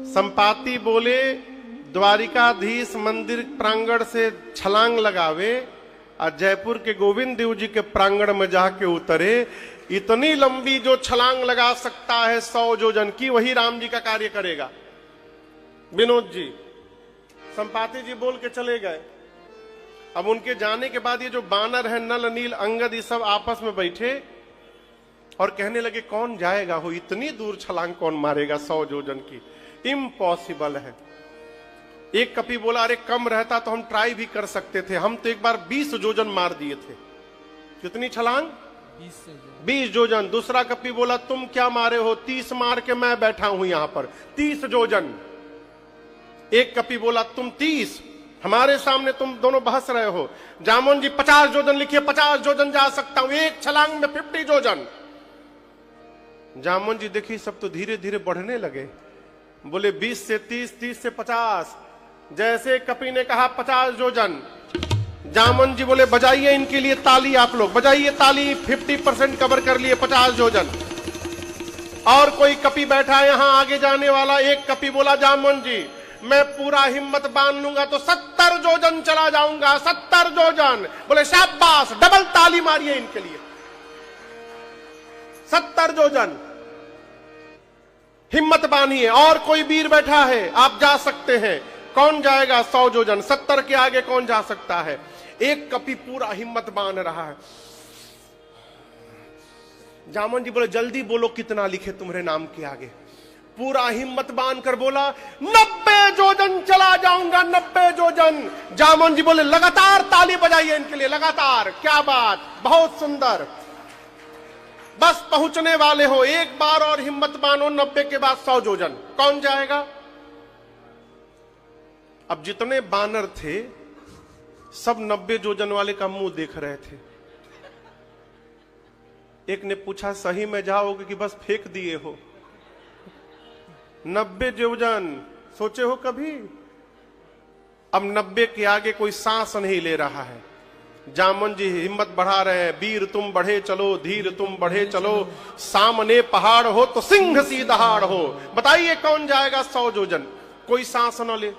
संपाति बोले द्वारिकाधीश मंदिर प्रांगण से छलांग लगावे और जयपुर के गोविंद देव जी के प्रांगण में जाके उतरे। इतनी लंबी जो छलांग लगा सकता है 100 योजन की, वही राम जी का कार्य करेगा। विनोद जी, संपाति जी बोल के चले गए। अब उनके जाने के बाद ये जो बानर है, नल, नील, अंगद, ये सब आपस में बैठे और कहने लगे कौन जाएगा हो, इतनी दूर छलांग कौन मारेगा 100 योजन की, इम्पॉसिबल है। एक कपि बोला अरे कम रहता तो हम ट्राई भी कर सकते थे, हम तो एक बार 20 योजन मार दिए थे। कितनी छलांग? 20 योजन। दूसरा कपि बोला तुम क्या मारे हो, 30 मार के मैं बैठा हूं यहां पर, 30 योजन। एक कपि बोला तुम 30, हमारे सामने तुम दोनों बहस रहे हो। जामुन जी 50 योजन लिखिए, 50 योजन जा सकता हूं, एक छलांग में 50 योजन। जामुन जी देखिए सब तो धीरे धीरे बढ़ने लगे, बोले 20 से 30, 30 से 50। जैसे कपि ने कहा 50 योजन, जामुन जी बोले बजाइए इनके लिए ताली, आप लोग बजाइए ताली, 50% कवर कर लिए, 50 योजन। और कोई कपि बैठा यहां आगे जाने वाला। एक कपि बोला जामुन जी मैं पूरा हिम्मत बांध लूंगा तो 70 योजन चला जाऊंगा, 70 योजन। बोले शाबाश, डबल ताली मारिए इनके लिए। 70 योजन हिम्मत बांधिए। और कोई वीर बैठा है, आप जा सकते हैं। कौन जाएगा 100 योजन? 70 के आगे कौन जा सकता है? एक कपि पूरा हिम्मत बांध रहा है। जामुन जी बोले जल्दी बोलो कितना लिखे तुम्हारे नाम के आगे। पूरा हिम्मत बांध कर बोला 90 योजन चला जाऊंगा, 90 योजन। जामुन जी बोले लगातार ताली बजाइए इनके लिए, लगातार। क्या बात, बहुत सुंदर, बस पहुंचने वाले हो, एक बार और हिम्मत बांधो, 90 के बाद 100 योजन। कौन जाएगा? अब जितने बानर थे सब 90 योजन वाले का मुंह देख रहे थे। एक ने पूछा सही में जाओगे कि बस फेंक दिए हो? 90 योजन सोचे हो कभी? अब 90 के आगे कोई सांस नहीं ले रहा है। जामुन जी हिम्मत बढ़ा रहे हैं, वीर तुम बढ़े चलो, धीर तुम बढ़े चलो, सामने पहाड़ हो तो सिंह सी दहाड़ हो। बताइए कौन जाएगा 100 योजन? कोई सांस न ले।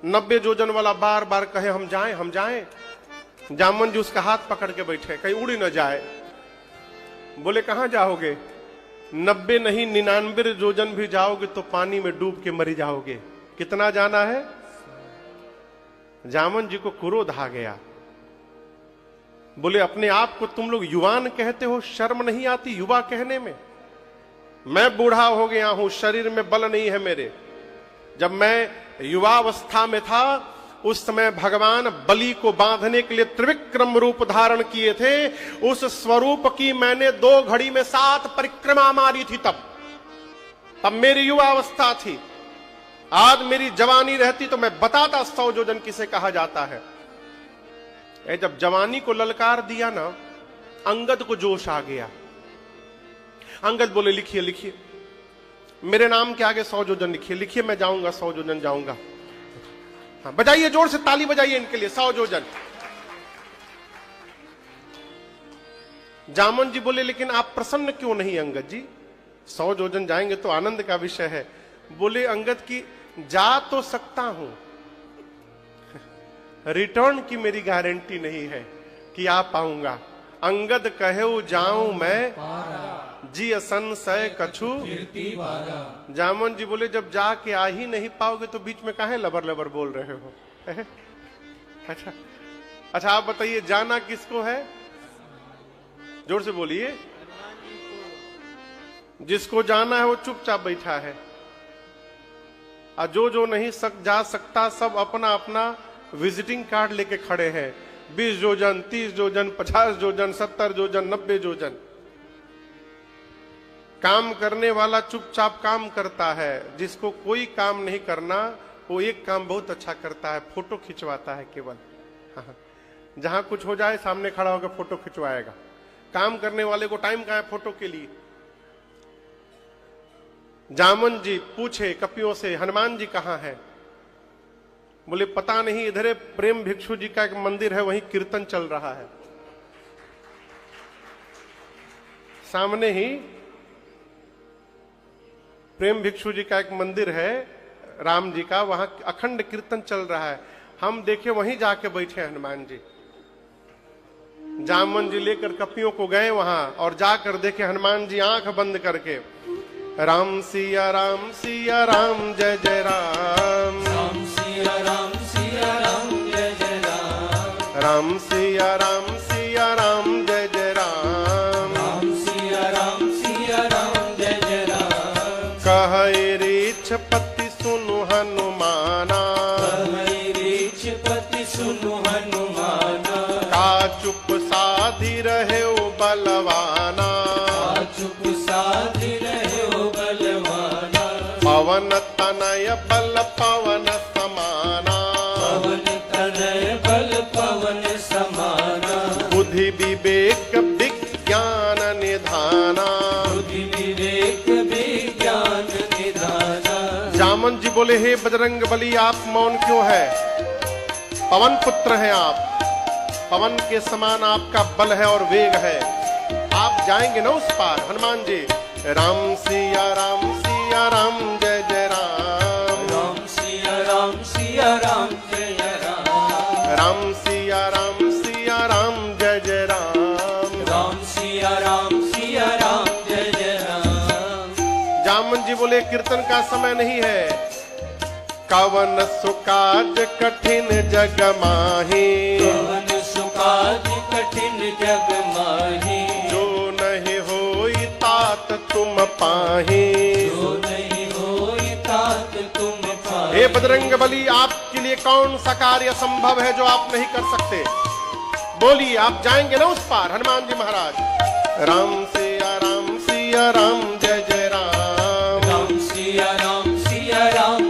90 योजन वाला बार बार कहे हम जाएं, हम जाएं। जामुन जी उसका हाथ पकड़ के बैठे, कहीं उड़ न जाए। बोले कहां जाओगे? 90 नहीं 99 योजन भी जाओगे तो पानी में डूब के मरी जाओगे। कितना जाना है? जामुन जी को क्रोध आ गया। बोले अपने आप को तुम लोग युवान कहते हो, शर्म नहीं आती युवा कहने में? मैं बूढ़ा हो गया हूं, शरीर में बल नहीं है मेरे। जब मैं युवावस्था में था उस समय भगवान बलि को बांधने के लिए त्रिविक्रम रूप धारण किए थे। उस स्वरूप की मैंने 2 घड़ी में 7 परिक्रमा मारी थी। तब मेरी युवावस्था थी। आज मेरी जवानी रहती तो मैं बताता 100 योजन किसे कहा जाता है। जब जवानी को ललकार दिया ना, अंगद को जोश आ गया। अंगद बोले लिखिए लिखिए, मेरे नाम के आगे 100 योजन लिखिए, लिखिए मैं जाऊंगा 100 योजन जाऊंगा। हाँ बजाइए, जोर से ताली बजाइए इनके लिए, 100 योजन। जामुन जी बोले लेकिन आप प्रसन्न क्यों नहीं अंगद जी? 100 योजन जाएंगे तो आनंद का विषय है। बोले अंगद की जा तो सकता हूं, रिटर्न की मेरी गारंटी नहीं है कि आ पाऊंगा। अंगद कहे जाऊं मैं जी असंशय कछु। जामुन जी बोले जब जाके आ ही नहीं पाओगे तो बीच में काहे लबर लबर बोल रहे हो? अच्छा आप बताइए जाना किसको है? जोर से बोलिए। जिसको जाना है वो चुपचाप बैठा है, और जो नहीं जा सकता सब अपना अपना विजिटिंग कार्ड लेके खड़े हैं। 20 योजन, 30 योजन, 50 योजन, 70 योजन, 90 योजन। काम करने वाला चुपचाप काम करता है। जिसको कोई काम नहीं करना वो एक काम बहुत अच्छा करता है, फोटो खिंचवाता है केवल। हाँ, जहां कुछ हो जाए सामने खड़ा होकर फोटो खिंचवाएगा। काम करने वाले को टाइम कहां है फोटो के लिए? जामुन जी पूछे कपियों से हनुमान जी कहां है? बोले पता नहीं, इधर प्रेम भिक्षु जी का एक मंदिर है, वहीं कीर्तन चल रहा है सामने ही। प्रेम भिक्षु जी का एक मंदिर है राम जी का, वहां अखंड कीर्तन चल रहा है। हम देखे वहीं जाके बैठे हनुमान जी, जामवन जी लेकर कपियों को गए वहां और जाकर देखे हनुमान जी आंख बंद करके राम सिया राम जय जय राम, राम सिया राम जय जय राम, राम सिया राम जय जय राम, राम सिया राम जय जय राम। कहे रीछ पति सुनु हनुमाना, कहे रीछ पति सुनु हनुमाना, का चुप साधी रहे बलवाना, चुप साधि रहे बलवाना, पवन तनय बल पवन समाना, पवन तनय बल पवन समाना, बुद्धि विवेक विज्ञान निधाना। बुद्धि विवेक विज्ञान निधाना। जामन जी बोले हे बजरंग बली आप मौन क्यों है? पवन पुत्र हैं आप, पवन के समान आपका बल है और वेग है, आप जाएंगे ना उस पार। हनुमान जी राम सिया राम जय जय राम, राम सिया राम जय जय राम, राम सिया राम जय जय राम, राम सिया राम जय जय राम। जामन जी बोले कीर्तन का समय नहीं है, कवन सुकाज कठिन जग माही, कवन सुकाज कठिन जग माही, जो नहीं होई तात तुम पाही, जो नहीं होई तात तुम पाही। हे बजरंग बली आपके लिए कौन सा कार्य संभव है जो आप नहीं कर सकते? बोलिए आप जाएंगे ना उस पार। हनुमान जी महाराज राम सिया राम जय जय राम, राम सिया राम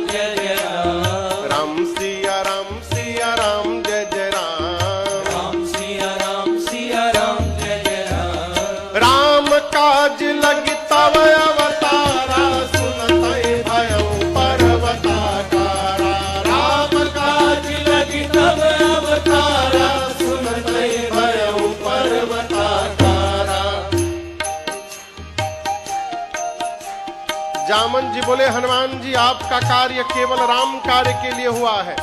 जय जय राम, राम सिया राम जय जय राम, राम सिया राम जय जय राम। राम काज लगी तव अवतारा, सुनतै भयउ पर्वताकारा, राम काज लगी तब अवतारा, सुनतै भयउ पर्वताकारा। जामन जी बोले हनुमान जी आपका कार्य केवल राम कार्य के लिए हुआ है,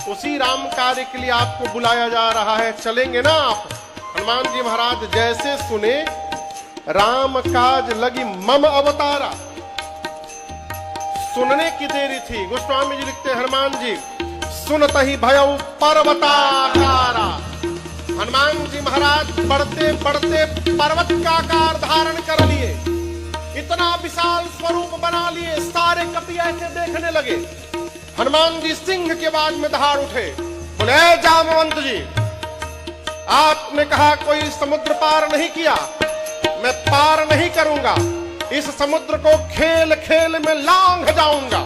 उसी राम कार्य के लिए आपको बुलाया जा रहा है, चलेंगे ना आप? हनुमान जी महाराज जैसे सुने राम काज लगी मम अवतारा, सुनने की देरी थी। गोस्वामी जी लिखते हैं हनुमान जी सुनतहि भयउ पर्वताकारा, हनुमान जी महाराज बढ़ते बढ़ते पर्वत का आकार धारण कर लिए, इतना विशाल स्वरूप बना लिए, सारे कपि ऐसे देखने लगे। हनुमान जी सिंह के बाद में दहाड़ उठे, बोले जामवंत जी आपने कहा कोई समुद्र पार नहीं किया, मैं पार नहीं करूंगा, इस समुद्र को खेल खेल में लांघ जाऊंगा,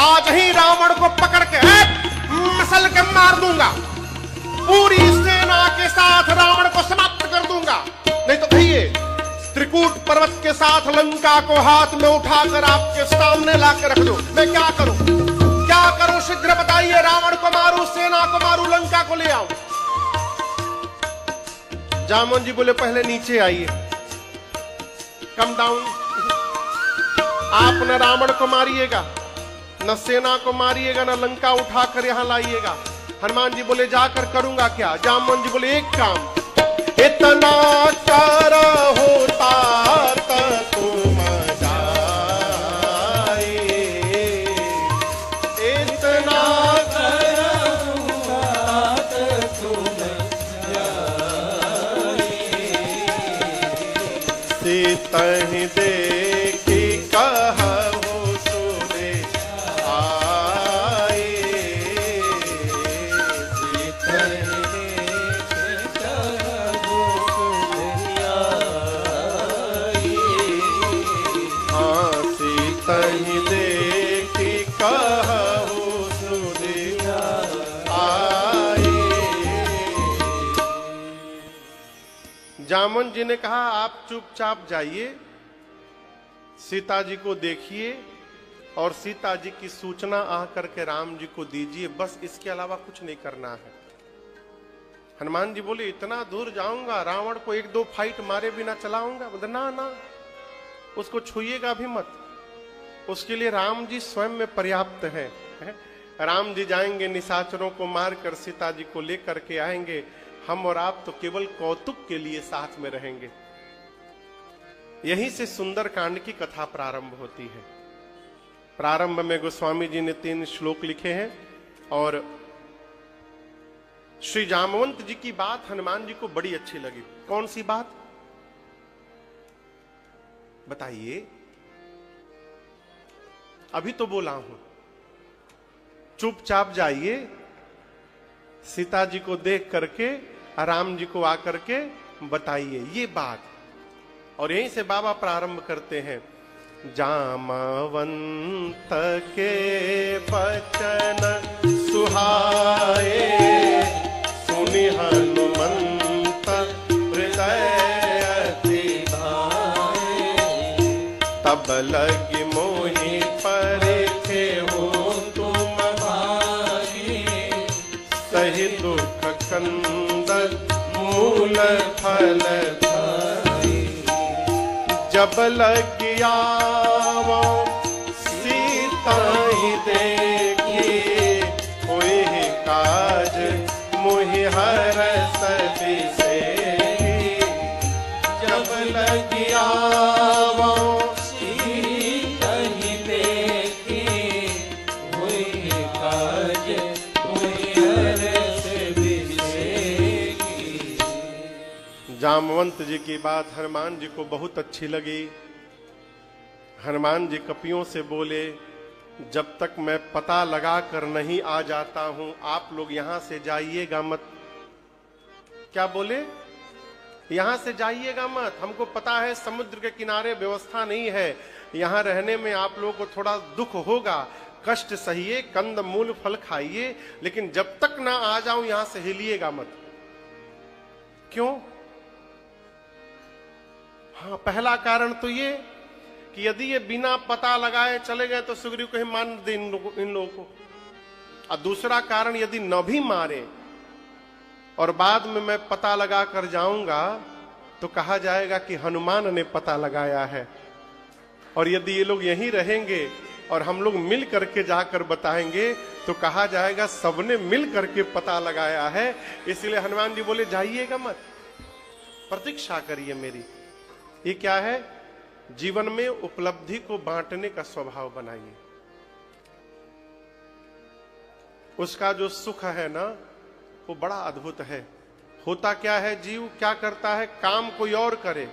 आज ही रावण को पकड़ के मसल के मार दूंगा, पूरी सेना के साथ रावण को समाप्त कर दूंगा। नहीं तो कहिए त्रिकूट पर्वत के साथ लंका को हाथ में उठाकर आपके सामने लाकर रख दो, मैं क्या करूं शीघ्र बताइए, रावण को मारूं, सेना को मारूं, लंका को ले आऊं? जामन जी बोले पहले नीचे आइए, कम डाउन, आप न रावण को मारिएगा, न सेना को मारिएगा, न लंका उठाकर यहां लाइएगा। हनुमान जी बोले जाकर करूंगा क्या? जामन जी बोले एक काम, इतना चारा होता तुम जाए, इतना तुम सीतहि देखी कहु सुने आए, सीतहि देखि कहु सुने आए। हाँ सीतहि देखी कहु सुने आए। जामन जी ने कहा आप चुपचाप जाइए, सीता जी को देखिए और सीता जी की सूचना आ करके राम जी को दीजिए, बस इसके अलावा कुछ नहीं करना है। हनुमान जी बोले इतना दूर जाऊंगा, रावण को एक दो फाइट मारे बिना चलाऊंगा? बोले ना ना, उसको छूइएगा भी मत। उसके लिए राम जी स्वयं में पर्याप्त हैं। राम जी जाएंगे, निशाचरों को मारकर सीता जी को लेकर के आएंगे। हम और आप तो केवल कौतुक के लिए साथ में रहेंगे। यहीं से सुंदर कांड की कथा प्रारंभ होती है। प्रारंभ में गोस्वामी जी ने 3 श्लोक लिखे हैं और श्री जामवंत जी की बात हनुमान जी को बड़ी अच्छी लगी। कौन सी बात बताइए? अभी तो बोला हूं, चुपचाप जाइए, सीता जी को देख करके राम जी को आकर के बताइए ये बात। और यहीं से बाबा प्रारंभ करते हैं। जामवंत के बचन सुहाए, सुनि हनुमंत हृदय अति भाए। तब लगी मोहि परिखे हो तुम भागी, सही दुख कंदन मूल फल धारी। जब लगी आवो सीता ही देखी, हुई काज मोहि हरस बिसेरी। जब लगी आवो सीता ही देखी, हुई काज मोहि हरस बिसेरी। जामवंत जी की बात हनुमान जी को बहुत अच्छी लगी। हनुमान जी कपियों से बोले, जब तक मैं पता लगा कर नहीं आ जाता हूं, आप लोग यहां से जाइएगा मत। क्या बोले? यहां से जाइएगा मत। हमको पता है समुद्र के किनारे व्यवस्था नहीं है, यहां रहने में आप लोगों को थोड़ा दुख होगा, कष्ट सहिए, कंद मूल फल खाइए, लेकिन जब तक ना आ जाऊं यहां से हिलिएगा मत। क्यों? हाँ, पहला कारण तो ये कि यदि ये बिना पता लगाए चले गए तो सुग्रीव को ही मान दे इन लोगों को। और दूसरा कारण, यदि न भी मारे और बाद में मैं पता लगा कर जाऊंगा तो कहा जाएगा कि हनुमान ने पता लगाया है। और यदि ये लोग यहीं रहेंगे और हम लोग मिल करके जाकर बताएंगे तो कहा जाएगा सबने मिल करके पता लगाया है। इसलिए हनुमान जी बोले जाइएगा मत, प्रतीक्षा करिए मेरी। ये क्या है? जीवन में उपलब्धि को बांटने का स्वभाव बनाइए। उसका जो सुख है ना, वो बड़ा अद्भुत है। होता क्या है, जीव क्या करता है, काम कोई और करे,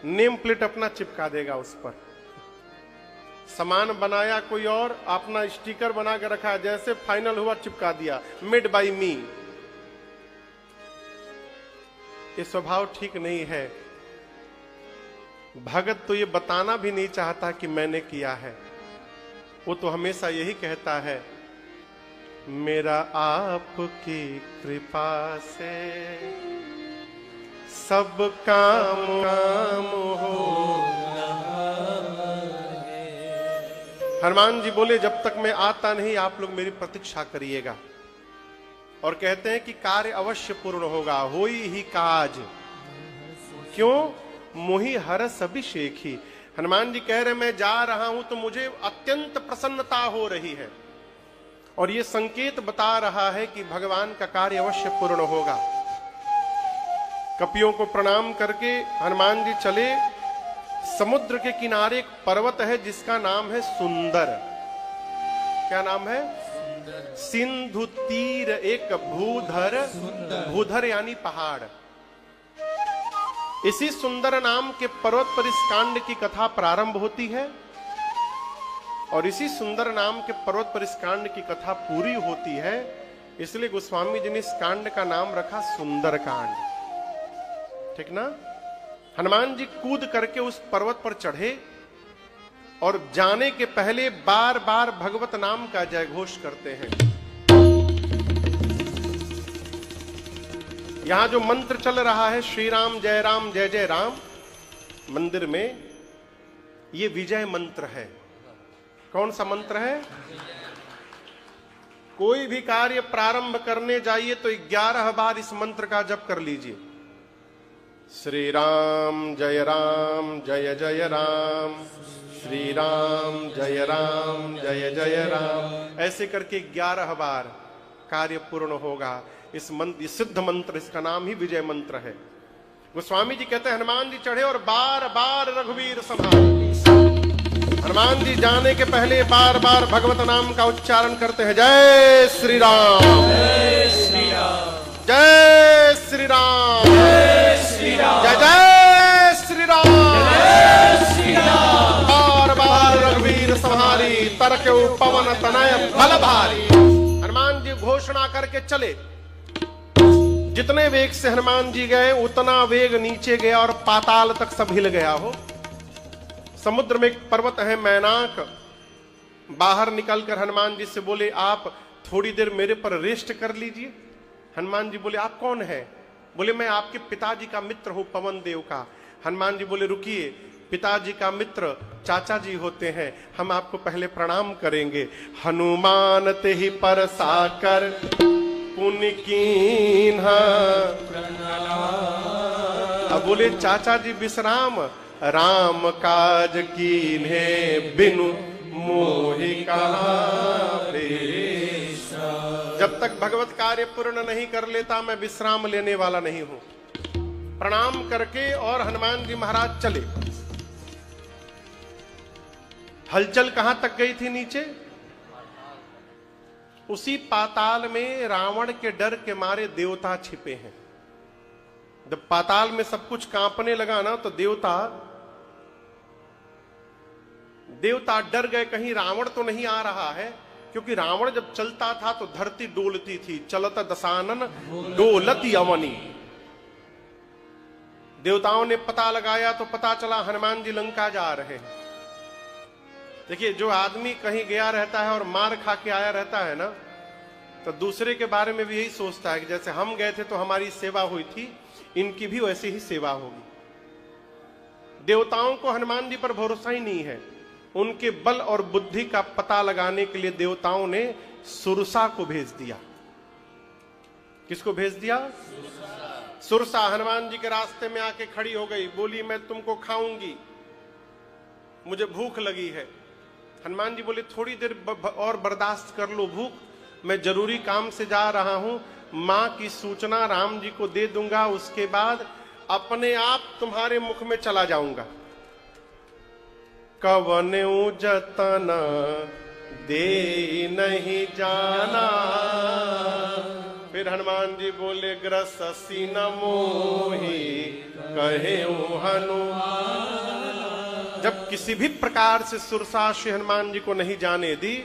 नेम प्लेट अपना चिपका देगा उस पर। सामान बनाया कोई और, अपना स्टिकर बना के रखा, जैसे फाइनल हुआ चिपका दिया, मेड बाय मी। ये स्वभाव ठीक नहीं है। भगत तो ये बताना भी नहीं चाहता कि मैंने किया है। वो तो हमेशा यही कहता है, मेरा आपकी कृपा से सब काम हो। हनुमान जी बोले, जब तक मैं आता नहीं आप लोग मेरी प्रतीक्षा करिएगा। और कहते हैं कि कार्य अवश्य पूर्ण होगा, होई ही काज। क्यों? मोहि हरस अभिषेकी। हनुमान जी कह रहे मैं जा रहा हूं तो मुझे अत्यंत प्रसन्नता हो रही है, और ये संकेत बता रहा है कि भगवान का कार्य अवश्य पूर्ण होगा। कपियों को प्रणाम करके हनुमान जी चले। समुद्र के किनारे एक पर्वत है जिसका नाम है सुंदर। क्या नाम है? सिंधु तीर एक भूधर। भूधर यानी पहाड़। इसी सुंदर नाम के पर्वत पर इस कांड की कथा प्रारंभ होती है, और इसी सुंदर नाम के पर्वत पर इस कांड की कथा पूरी होती है। इसलिए गोस्वामी जी ने इस कांड का नाम रखा सुंदर कांड। ठीक ना? हनुमान जी कूद करके उस पर्वत पर चढ़े और जाने के पहले बार बार भगवत नाम का जय घोष करते हैं। यहां जो मंत्र चल रहा है, श्री राम जय जय राम, मंदिर में ये विजय मंत्र है। कौन सा मंत्र है? कोई भी कार्य प्रारंभ करने जाइए तो 11 बार इस मंत्र का जप कर लीजिए। श्री राम जय जय राम, श्री राम जय जय राम। ऐसे करके 11 बार कार्य पूर्ण होगा। इस मंत्र, सिद्ध मंत्र, इसका नाम ही विजय मंत्र है। गोस्वामी जी कहते हैं हनुमान जी चढ़े और बार बार रघुवीर संभाल। हनुमान जी जाने के पहले बार बार भगवत नाम का उच्चारण करते हैं, जय श्री राम, जय श्री राम, जय श्री राम, जय श्री राम, जय जय श्री राम, जय श्री राम। बार बार रघुवीर संहारी, तरके पवन तनय बल भारी। हनुमान जी घोषणा करके चले। जितने वेग से हनुमान जी गए उतना वेग नीचे गया और पाताल तक सब हिल गया हो। समुद्र में एक पर्वत है मैनाक, बाहर निकलकर हनुमान जी से बोले आप थोड़ी देर मेरे पर रेस्ट कर लीजिए। हनुमान जी बोले आप कौन है? बोले मैं आपके पिताजी का मित्र हूं, पवन देव का। हनुमान जी बोले रुकिए, पिताजी का मित्र चाचा जी होते हैं, हम आपको पहले प्रणाम करेंगे। हनुमान ते ही पर साकर पुण्य कीन्हा। अब बोले चाचा जी विश्राम, राम काज कीन्हे बिनु मोहि कहा। जब तक भगवत कार्य पूर्ण नहीं कर लेता मैं विश्राम लेने वाला नहीं हूं। प्रणाम करके और हनुमान जी महाराज चले। हलचल कहां तक गई थी? नीचे। उसी पाताल में रावण के डर के मारे देवता छिपे हैं। जब पाताल में सब कुछ कांपने लगा ना, तो देवता डर गए, कहीं रावण तो नहीं आ रहा है, क्योंकि रावण जब चलता था तो धरती डोलती थी। चलत दशानन डोलत यवनी। देवताओं ने पता लगाया तो पता चला हनुमान जी लंका जा रहे हैं। देखिए, जो आदमी कहीं गया रहता है और मार खा के आया रहता है ना, तो दूसरे के बारे में भी यही सोचता है कि जैसे हम गए थे तो हमारी सेवा हुई थी, इनकी भी वैसे ही सेवा होगी। देवताओं को हनुमान जी पर भरोसा ही नहीं है। उनके बल और बुद्धि का पता लगाने के लिए देवताओं ने सुरसा को भेज दिया। किसको भेज दिया? सुरसा हनुमान जी के रास्ते में आके खड़ी हो गई, बोली मैं तुमको खाऊंगी, मुझे भूख लगी है। हनुमान जी बोले थोड़ी देर और बर्दाश्त कर लो भूख, मैं जरूरी काम से जा रहा हूं, मां की सूचना राम जी को दे दूंगा, उसके बाद अपने आप तुम्हारे मुख में चला जाऊंगा। कवन्यू जतन दे नहीं जाना। फिर हनुमान जी बोले ग्रससी न मोहि कहे हनुमान। जब किसी भी प्रकार से सुरसा से हनुमान जी को नहीं जाने दी,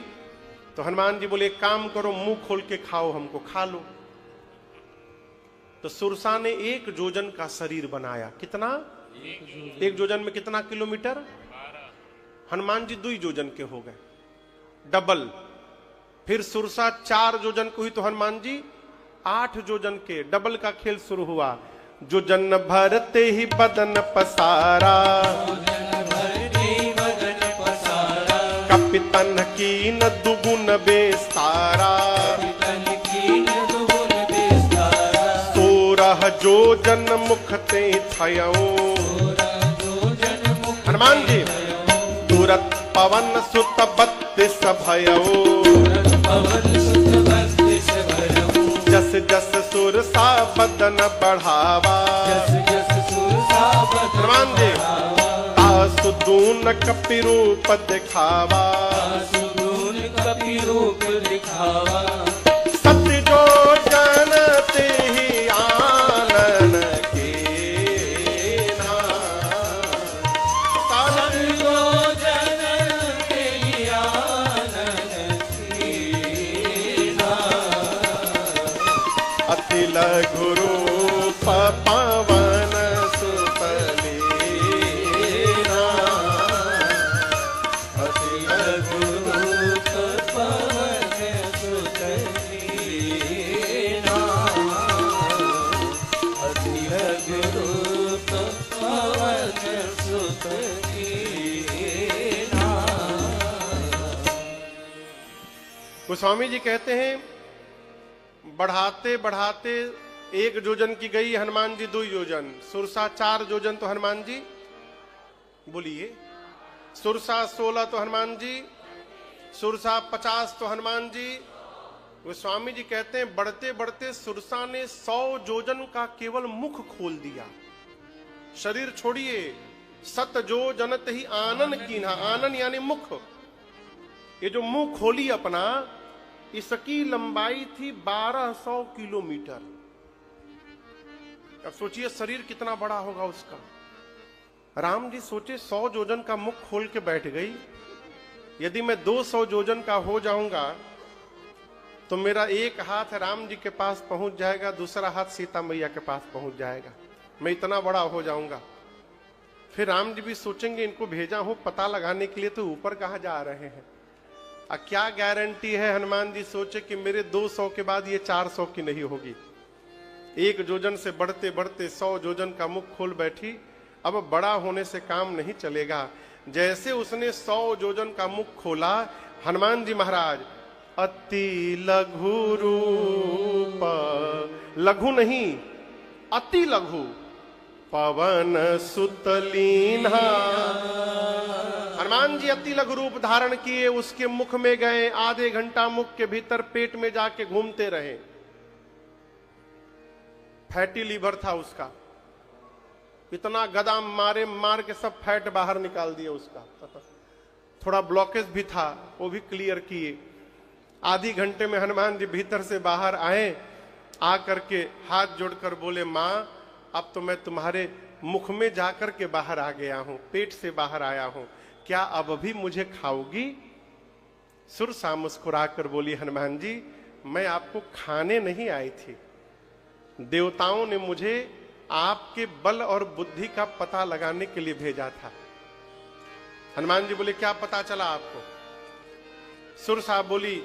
तो हनुमान जी बोले एक काम करो, मुंह खोल के खाओ, हमको खा लो। तो सुरसा ने 1 जोजन का शरीर बनाया। कितना? 1 जोजन में कितना किलोमीटर? हनुमान जी 2 जोजन के हो गए, डबल। फिर सुरसा 4 जोजन को हुई तो हनुमान जी 8 जोजन के, डबल का खेल शुरू हुआ। जोजन भरते ही बदन पसारा, कपितन की न दुगुन बेस्तारा। 16 जोजन मुख ते छयो। हनुमान जी तुरत पवन सुत 32 भयो। जस जस सुरसा बदन बढ़ावा। हनुमान जी तासुदून कपि रूप दिखावा। सत्य जो जानते ही आनन के ना। अति लघु रूप पवन सुत लीना। अति लघु रूप पवन सुत लीना। अति लघु रूप पवन सुत लीना। गोस्वामी जी कहते हैं बढ़ाते बढ़ाते 1 योजन की गई, हनुमान जी 2 योजन, सुरसा 4 योजन तो हनुमान जी, बोलिए, सुरसा 16 तो हनुमान जी, सुरसा 50 तो हनुमान जी। वो स्वामी जी कहते हैं बढ़ते बढ़ते सुरसा ने 100 योजन का केवल मुख खोल दिया। शरीर छोड़िए, 7 जो जनत ही आनन कीन्हा, आनन यानी मुख। ये जो मुंह खोली अपना, इसकी लंबाई थी 1200 किलोमीटर। अब सोचिए शरीर कितना बड़ा होगा उसका। राम जी सोचे 100 योजन का मुख खोल के बैठ गई, यदि मैं 200 योजन का हो जाऊंगा तो मेरा एक हाथ राम जी के पास पहुंच जाएगा, दूसरा हाथ सीता मैया के पास पहुंच जाएगा, मैं इतना बड़ा हो जाऊंगा। फिर राम जी भी सोचेंगे इनको भेजा हूं पता लगाने के लिए, तो ऊपर कहां जा रहे हैं। क्या गारंटी है हनुमान जी सोचे कि मेरे 200 के बाद ये 400 की नहीं होगी। 1 योजन से बढ़ते बढ़ते 100 योजन का मुख खोल बैठी। अब बड़ा होने से काम नहीं चलेगा। जैसे उसने 100 योजन का मुख खोला, हनुमान जी महाराज अति लघु रूप, लघु नहीं अति लघु, पवन सुतलीन्हा। हनुमान जी अति लघु रूप धारण किए, उसके मुख में गए, आधे घंटा मुख के भीतर पेट में जाके घूमते रहे। फैटी लीवर था उसका, इतना गदा मारे मार के सब फैट बाहर निकाल दिया उसका। थोड़ा ब्लॉकेज भी था, वो भी क्लियर किए। आधी घंटे में हनुमान जी भीतर से बाहर आए, आकर के हाथ जोड़कर बोले मां अब तो मैं तुम्हारे मुख में जाकर के बाहर आ गया हूं, पेट से बाहर आया हूं, क्या अब भी मुझे खाओगी? सुरसा मुस्कुराकर बोली हनुमान जी मैं आपको खाने नहीं आई थी, देवताओं ने मुझे आपके बल और बुद्धि का पता लगाने के लिए भेजा था। हनुमान जी बोले क्या पता चला आपको? सुरसा बोली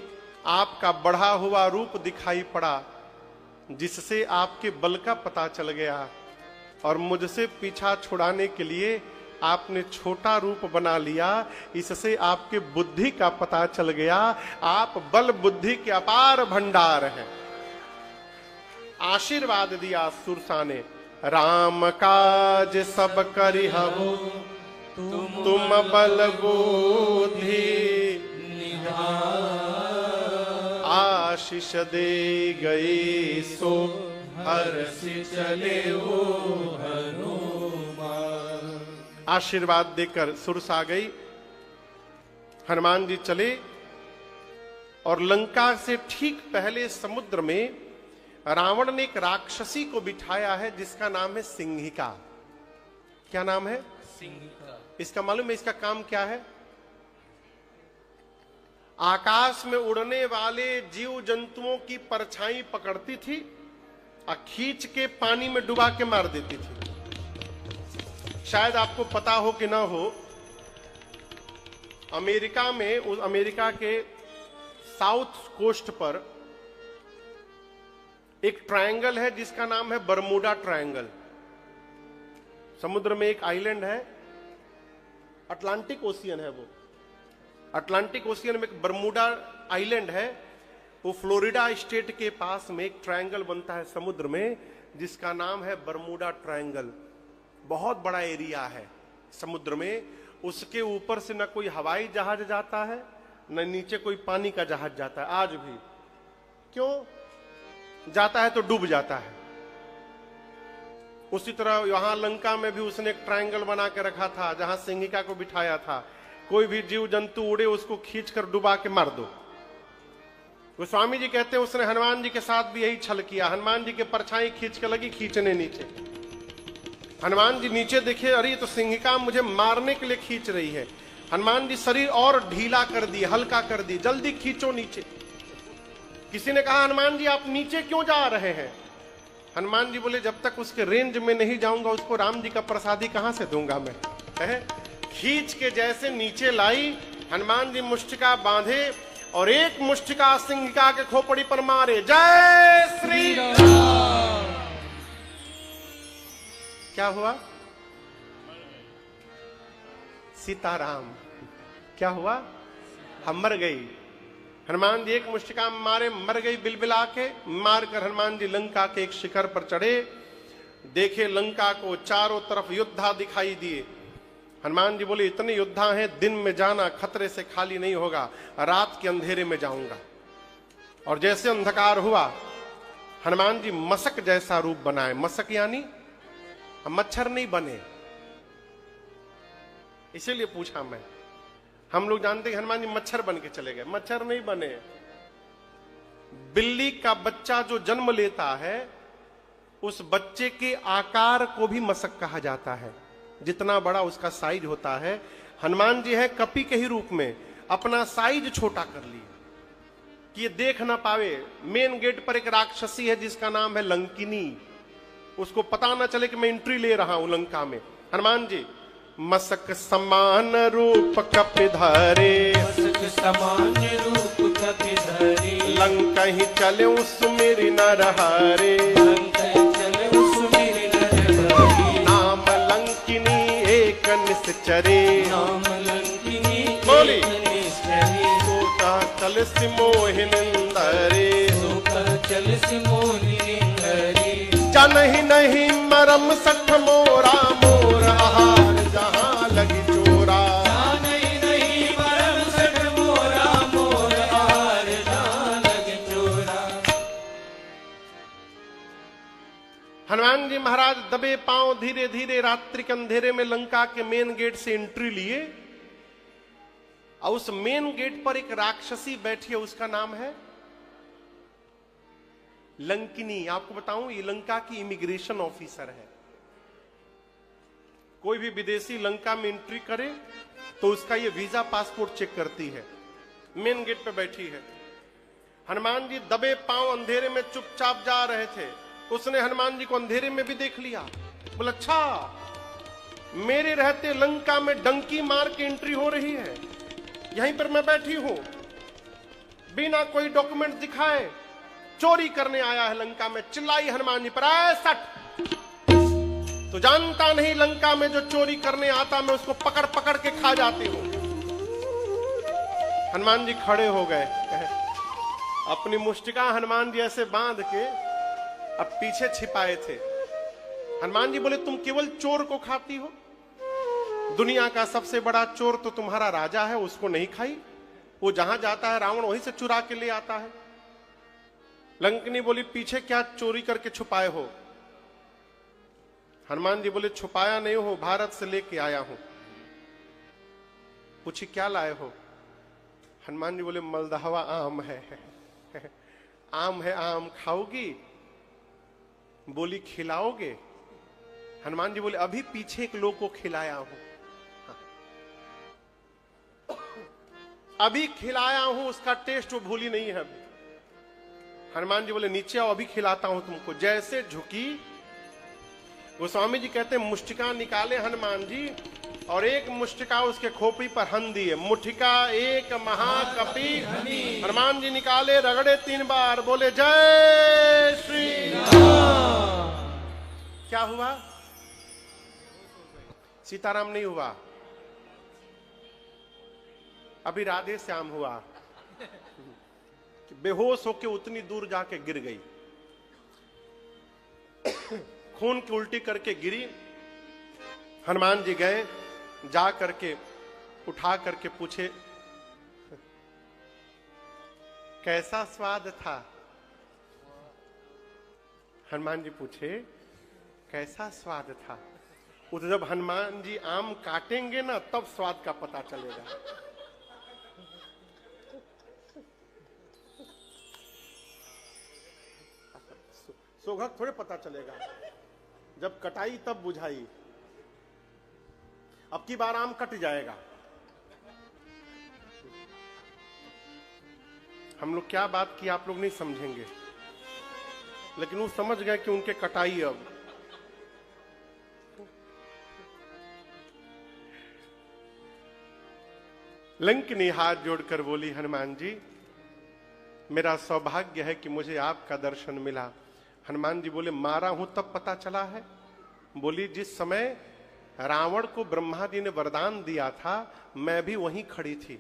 आपका बढ़ा हुआ रूप दिखाई पड़ा, जिससे आपके बल का पता चल गया, और मुझसे पीछा छुड़ाने के लिए आपने छोटा रूप बना लिया, इससे आपके बुद्धि का पता चल गया। आप बल बुद्धि के अपार भंडार हैं। आशीर्वाद दिया सुरसा ने, राम काज सब करिहु तुम बल बुद्धि आशीष दे गए सो हर्षि चले हनुमान। आशीर्वाद देकर सुरसा आ गई, हनुमान जी चले, और लंका से ठीक पहले समुद्र में रावण ने एक राक्षसी को बिठाया है जिसका नाम है सिंहिका। क्या नाम है? सिंहिका। इसका मालूम है इसका काम क्या है? आकाश में उड़ने वाले जीव जंतुओं की परछाई पकड़ती थी और खींच के पानी में डुबा के मार देती थी। शायद आपको पता हो कि ना हो, अमेरिका में, उस अमेरिका के साउथ कोस्ट पर एक ट्रायंगल है जिसका नाम है बरमूडा ट्रायंगल। समुद्र में एक आइलैंड है, अटलांटिक ओशियन है वो। अटलांटिक ओशियन में एक बरमूडा आइलैंड है, वो फ्लोरिडा स्टेट के पास में एक ट्रायंगल बनता है समुद्र में जिसका नाम है बरमूडा ट्रायंगल। बहुत बड़ा एरिया है समुद्र में। उसके ऊपर से न कोई हवाई जहाज जाता है, न नीचे कोई पानी का जहाज जाता है आज भी। क्यों जाता है? तो डूब जाता है। उसी तरह यहां लंका में भी उसने एक ट्रायंगल बना के रखा था जहां सिंहिका को बिठाया था। कोई भी जीव जंतु उड़े उसको खींचकर डुबा के मार दो। वो स्वामी जी कहते हैं उसने हनुमान जी के साथ भी यही छल किया। हनुमान जी के परछाई खींच के लगी खींचने नीचे। हनुमान जी नीचे देखे, अरे तो सिंहिका मुझे मारने के लिए खींच रही है। हनुमान जी शरीर और ढीला कर दिए, हल्का कर दिए, जल्दी खींचो नीचे। किसी ने कहा हनुमान जी आप नीचे क्यों जा रहे हैं? हनुमान जी बोले जब तक उसके रेंज में नहीं जाऊंगा उसको राम जी का प्रसादी कहां से दूंगा मैं। खींच के जैसे नीचे लाई, हनुमान जी मुष्टिका बांधे और एक मुष्टिका सिंहिका के खोपड़ी पर मारे। जय श्री राम। क्या हुआ? सीताराम। क्या हुआ? हम मर गई। हनुमान जी एक मुष्टिका मारे, मर गई बिलबिला के। मारकर हनुमान जी लंका के एक शिखर पर चढ़े, देखे लंका को चारों तरफ योद्धा दिखाई दिए। हनुमान जी बोले इतने योद्धा हैं, दिन में जाना खतरे से खाली नहीं होगा, रात के अंधेरे में जाऊंगा। और जैसे अंधकार हुआ, हनुमान जी मशक जैसा रूप बनाए। मशक यानी मच्छर नहीं बने, इसीलिए पूछा मैं। हम लोग जानते हैं हनुमान जी मच्छर बन के चले गए, मच्छर नहीं बने। बिल्ली का बच्चा जो जन्म लेता है, उस बच्चे के आकार को भी मशक कहा जाता है, जितना बड़ा उसका साइज होता है। हनुमान जी है कपी के ही रूप में, अपना साइज छोटा कर लिए कि ये देख ना पावे। मेन गेट पर एक राक्षसी है जिसका नाम है लंकिनी, उसको पता ना चले कि मैं एंट्री ले रहा हूं लंका में। हनुमान जी मशक समान रूप कपिधरे, मशक समान रूप कपिधरे, लंका ही चले सुमिरि नरहरे, लंका चले सुमिरि नरहरि, नाम लंकिनी एक निश्चरे, नाम लंकिनी बोली। एक निश्चरे, सोता चल सिमोहिनिंदरे, सोता चल सिमोहिनिंदरे, जनहि नहीं मरम सठ मोरा, मोर आहार जहां लगी चोरा, नहीं नहीं परम सठ मोरा, मोर आहार जहां लगे चोरा। हनुमान जी महाराज दबे पांव धीरे धीरे रात्रि के अंधेरे में लंका के मेन गेट से एंट्री लिए। और उस मेन गेट पर एक राक्षसी बैठी है, उसका नाम है लंकिनी। आपको बताऊं, ये लंका की इमिग्रेशन ऑफिसर है। कोई भी विदेशी लंका में एंट्री करे तो उसका ये वीजा पासपोर्ट चेक करती है। मेन गेट पे बैठी है। हनुमान जी दबे पांव अंधेरे में चुपचाप जा रहे थे, उसने हनुमान जी को अंधेरे में भी देख लिया। बोला अच्छा, मेरे रहते लंका में डंकी मार के एंट्री हो रही है, यहीं पर मैं बैठी हूं, बिना कोई डॉक्यूमेंट दिखाए चोरी करने आया है लंका में। चिल्लाई हनुमान जी पर, आए सट, तो जानता नहीं लंका में जो चोरी करने आता मैं उसको पकड़ पकड़ के खा जाती हूं। हनुमान जी खड़े हो गए, अपनी मुष्टिका हनुमान जी ऐसे बांध के अब पीछे छिपाए थे। हनुमान जी बोले तुम केवल चोर को खाती हो, दुनिया का सबसे बड़ा चोर तो तुम्हारा राजा है, उसको नहीं खाई? वो जहां जाता है रावण वहीं से चुरा के ले आता है। लंकिनी बोली पीछे क्या चोरी करके छुपाए हो? हनुमान जी बोले छुपाया नहीं हो, भारत से लेके आया हूं। पूछी क्या लाए हो? हनुमान जी बोले मलदहवा आम है। आम है, आम खाओगी? बोली खिलाओगे? हनुमान जी बोले अभी पीछे एक लोग को खिलाया हूं, अभी खिलाया हूं, उसका टेस्ट वो भूली नहीं है अभी। हनुमान जी बोले नीचे आओ, अभी खिलाता हूं तुमको। जैसे झुकी, गोस्वामी जी कहते हैं मुष्टिका निकाले हनुमान जी और एक मुष्टिका उसके खोपड़ी पर हन दिए। मुठिका एक महाकपि, हनुमान जी निकाले, रगड़े 3 बार, बोले जय श्री राम। क्या हुआ? सीताराम नहीं हुआ, अभी राधे श्याम हुआ। बेहोश होके उतनी दूर जाके गिर गई, खून की उल्टी करके गिरी। हनुमान जी गए, जा करके उठा करके पूछे कैसा स्वाद था? हनुमान जी पूछे कैसा स्वाद था? वो तो जब हनुमान जी आम काटेंगे ना तब स्वाद का पता चलेगा। सोघक थोड़े पता चलेगा, जब कटाई तब बुझाई। अब की बार आम कट जाएगा। हम लोग क्या बात की आप लोग नहीं समझेंगे, लेकिन वो समझ गए कि उनके कटाई अब। लंकिनी हाथ जोड़कर बोली हनुमान जी मेरा सौभाग्य है कि मुझे आपका दर्शन मिला। हनुमान जी बोले मारा हूं तब पता चला है? बोली जिस समय रावण को ब्रह्मा जी ने वरदान दिया था मैं भी वहीं खड़ी थी।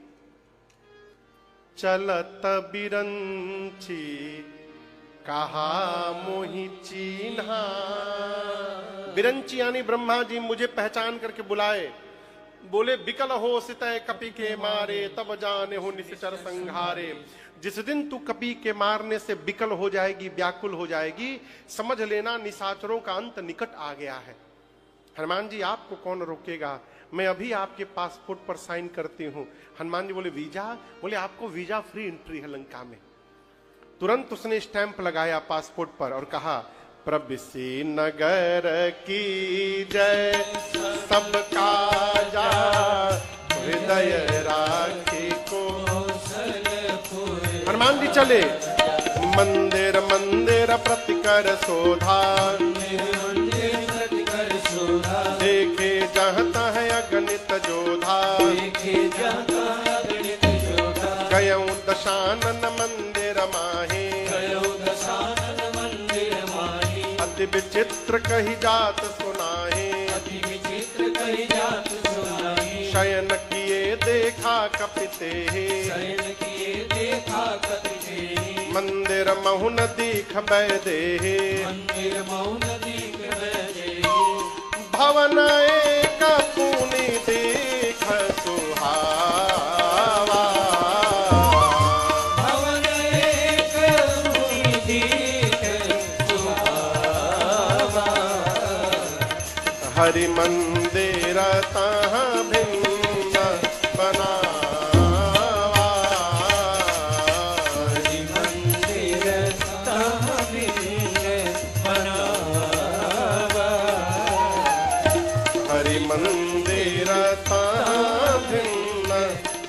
चलत बिरंची कहा मोहि चीन्हा। बिरंची यानी ब्रह्मा जी मुझे पहचान करके बुलाए, बोले बिकल हो सितय कपि के मारे, तब जाने हो निश्चर संघारे। जिस दिन तू कपि के मारने से बिकल हो जाएगी, व्याकुल हो जाएगी, समझ लेना निशाचरों का अंत निकट आ गया है। हनुमान जी आपको कौन रोकेगा, मैं अभी आपके पासपोर्ट पर साइन करती हूं। हनुमान जी बोले वीजा? बोले आपको वीजा फ्री एंट्री है लंका में। तुरंत उसने स्टैंप लगाया पासपोर्ट पर और कहा प्रविशि नगर की जय, सबका जा हृदय राखी को। हनुमान जी चले, मंदिर मंदिर प्रतिकर शोधा, देखे जहाँ तह अगणित जोधा, गयऊ दशानन मंदिर माहे, अति विचित्र कही जात सुनाहे, शयन किए देखा कपिते, मंदिर महुन दीख बैदे, भवन एक पुनि देख सुहावा, भवन एक पुनि देख सुहावा, हरि मंदिर तहाँ भिन्न बनावा, हरि मंदिर तहाँ भिन्न बनावा, हरि मंदिर तहाँ भिन्न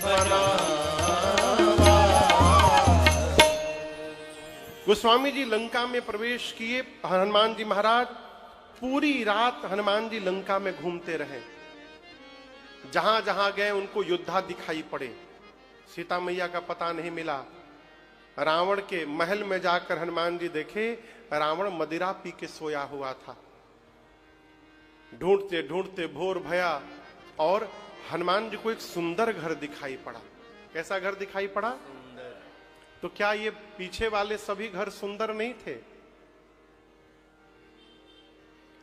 बनावा। गोस्वामी जी लंका में प्रवेश किए। हनुमान जी महाराज पूरी रात हनुमान जी लंका में घूमते रहे। जहां जहां गए उनको योद्धा दिखाई पड़े। सीता मैया का पता नहीं मिला। रावण के महल में जाकर हनुमान जी देखे, रावण मदिरा पी के सोया हुआ था। ढूंढते ढूंढते भोर भया और हनुमान जी को एक सुंदर घर दिखाई पड़ा। कैसा घर दिखाई पड़ा? तो क्या ये पीछे वाले सभी घर सुंदर नहीं थे?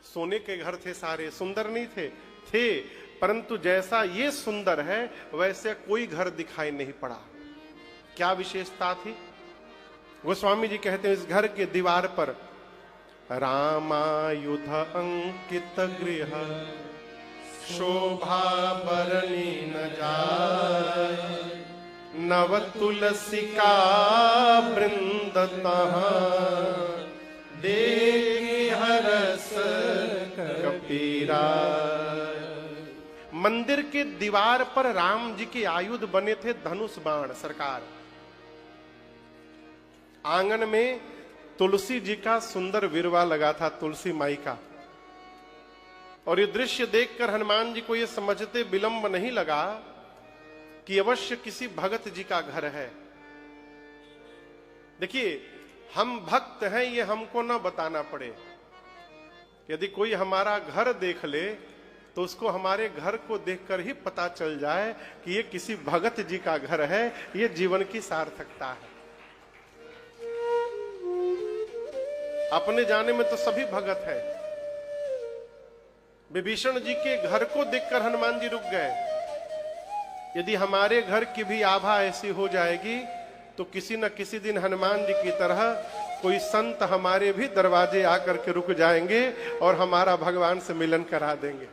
सोने के घर थे, सारे सुंदर नहीं थे? थे, परंतु जैसा ये सुंदर है वैसे कोई घर दिखाई नहीं पड़ा। क्या विशेषता थी? गोस्वामी जी कहते हैं इस घर के दीवार पर रामायुध अंकित गृह, शोभा बरनी न जाय, नव तुलसी का वृंद तहाँ, देहि हरस कपीरा। मंदिर के दीवार पर राम जी के आयुध बने थे, धनुष बाण सरकार। आंगन में तुलसी जी का सुंदर विरवा लगा था, तुलसी माई का। और ये दृश्य देखकर हनुमान जी को ये समझते विलंब नहीं लगा कि अवश्य किसी भगत जी का घर है। देखिए, हम भक्त हैं ये हमको ना बताना पड़े। यदि कोई हमारा घर देख ले तो उसको हमारे घर को देखकर ही पता चल जाए कि ये किसी भगत जी का घर है, ये जीवन की सार्थकता है। अपने जाने में तो सभी भगत है। विभीषण जी के घर को देखकर हनुमान जी रुक गए। यदि हमारे घर की भी आभा ऐसी हो जाएगी तो किसी न किसी दिन हनुमान जी की तरह कोई संत हमारे भी दरवाजे आकर के रुक जाएंगे और हमारा भगवान से मिलन करा देंगे।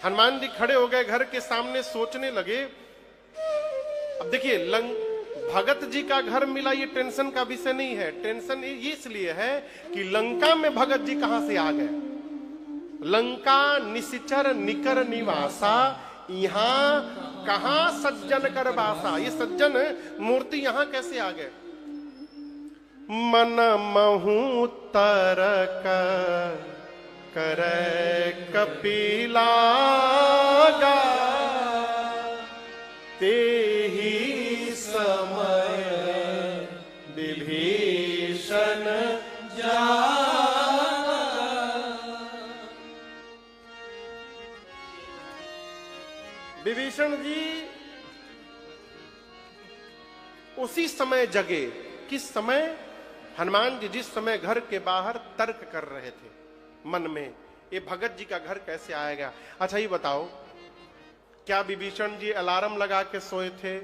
हनुमान जी खड़े हो गए घर के सामने, सोचने लगे। अब देखिए, भगत जी का घर मिला ये टेंशन का विषय नहीं है। टेंशन ये इसलिए है कि लंका में भगत जी कहां से आ गए। लंका निश्चर निकर निवासा, यहाँ कहां सज्जन कर बासा। ये सज्जन मूर्ति यहाँ कैसे आ गए? मन महू तरक करे कपिला गा, ते ही समय विभीषण जा। विभीषण जी उसी समय जगे। किस समय? हनुमान जी जिस समय घर के बाहर तर्क कर रहे थे मन में, ये भगत जी का घर कैसे आएगा। अच्छा ये बताओ, क्या विभीषण जी अलार्म लगा के सोए थे?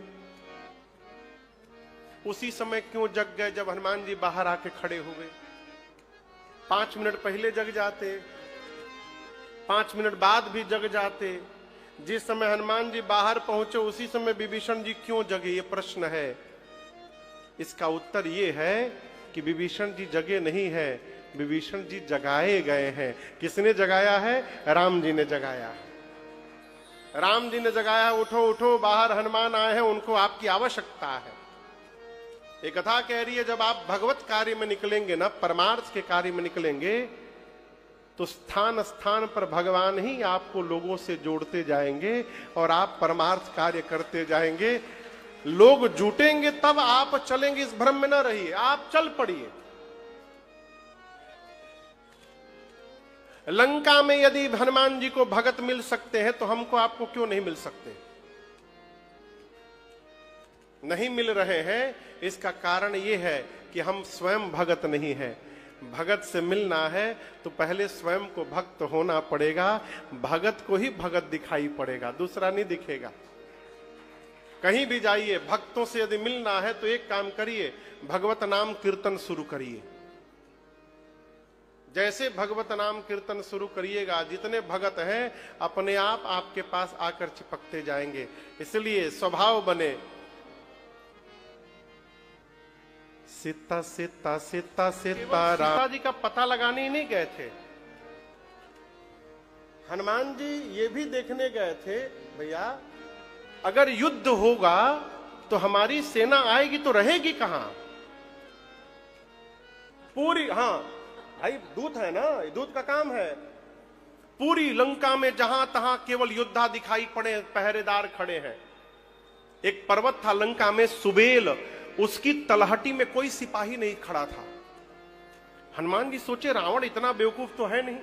उसी समय क्यों जग गए जब हनुमान जी बाहर आके खड़े हो गए? 5 मिनट पहले जग जाते, 5 मिनट बाद भी जग जाते। जिस समय हनुमान जी बाहर पहुंचे उसी समय विभीषण जी क्यों जगे, ये प्रश्न है। इसका उत्तर ये है कि विभीषण जी जगे नहीं है, विभीषण जी जगाए गए हैं। किसने जगाया है? राम जी ने जगाया है। राम जी ने जगाया, उठो उठो, बाहर हनुमान आए हैं, उनको आपकी आवश्यकता है। एक कथा कह रही है, जब आप भगवत कार्य में निकलेंगे ना, परमार्थ के कार्य में निकलेंगे, तो स्थान स्थान पर भगवान ही आपको लोगों से जोड़ते जाएंगे और आप परमार्थ कार्य करते जाएंगे। लोग जुटेंगे तब आप चलेंगे, इस भ्रम में न रहिए, आप चल पड़िए। लंका में यदि हनुमान जी को भगत मिल सकते हैं तो हमको आपको क्यों नहीं मिल सकते? नहीं मिल रहे हैं, इसका कारण यह है कि हम स्वयं भगत नहीं हैं। भगत से मिलना है तो पहले स्वयं को भक्त होना पड़ेगा। भगत को ही भगत दिखाई पड़ेगा, दूसरा नहीं दिखेगा। कहीं भी जाइए, भक्तों से यदि मिलना है तो एक काम करिए, भगवत नाम कीर्तन शुरू करिए। जैसे भगवत नाम कीर्तन शुरू करिएगा, जितने भगत हैं अपने आप आपके पास आकर चिपकते जाएंगे। इसलिए स्वभाव बने, सीता सीता सीता सीता जी का पता लगाने ही नहीं गए थे। हनुमान जी ये भी देखने गए थे, भैया अगर युद्ध होगा तो हमारी सेना आएगी तो रहेगी कहां? पूरी, हाँ भाई दूत है ना, दूत का काम है। पूरी लंका में जहां तहां केवल योद्धा दिखाई पड़े, पहरेदार खड़े हैं। एक पर्वत था लंका में, सुबेल, उसकी तलहटी में कोई सिपाही नहीं खड़ा था। हनुमान जी सोचे रावण इतना बेवकूफ तो है नहीं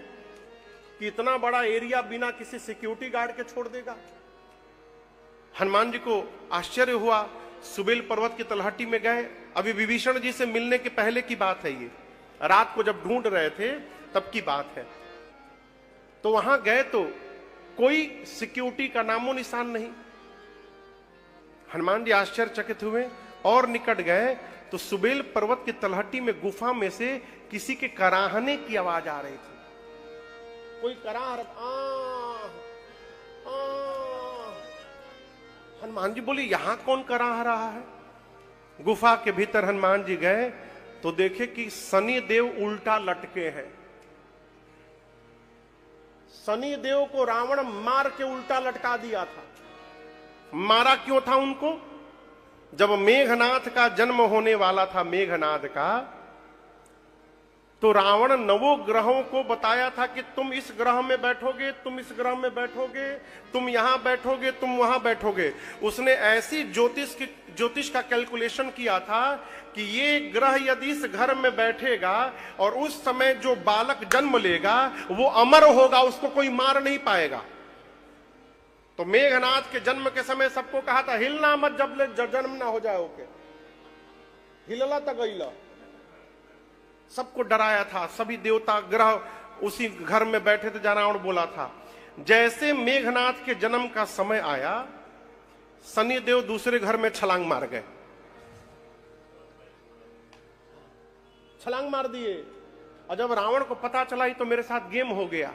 कि इतना बड़ा एरिया बिना किसी सिक्योरिटी गार्ड के छोड़ देगा। हनुमान जी को आश्चर्य हुआ, सुबेल पर्वत की तलहटी में गए। अभी विभीषण जी से मिलने के पहले की बात है, ये रात को जब ढूंढ रहे थे तब की बात है। तो वहां गए तो कोई सिक्योरिटी का नामो निशान नहीं। हनुमान जी आश्चर्यचकित हुए और निकट गए तो सुबेल पर्वत की तलहटी में गुफा में से किसी के कराहने की आवाज आ रही थी। कोई कराह हनुमान जी बोले यहां कौन कराह रहा है? गुफा के भीतर हनुमान जी गए तो देखे कि शनि देव उल्टा लटके हैं। शनि देव को रावण मार के उल्टा लटका दिया था। मारा क्यों था उनको? जब मेघनाथ का जन्म होने वाला था, मेघनाथ का, तो रावण नवों ग्रहों को बताया था कि तुम इस ग्रह में बैठोगे, तुम इस ग्रह में बैठोगे, तुम यहां बैठोगे, तुम वहां बैठोगे। उसने ऐसी ज्योतिष का कैलकुलेशन किया था कि ये ग्रह यदि इस घर में बैठेगा और उस समय जो बालक जन्म लेगा वो अमर होगा, उसको कोई मार नहीं पाएगा। तो मेघनाथ के जन्म के समय सबको कहा था हिलना मत जब जन्म ना हो जाए। ओके, हिलला तक गईला, सबको डराया था। सभी देवता ग्रह उसी घर में बैठे थे जहां रावण बोला था। जैसे मेघनाथ के जन्म का समय आया, शनि देव दूसरे घर में छलांग मार गए, छलांग मार दिए। और जब रावण को पता चला ही तो मेरे साथ गेम हो गया,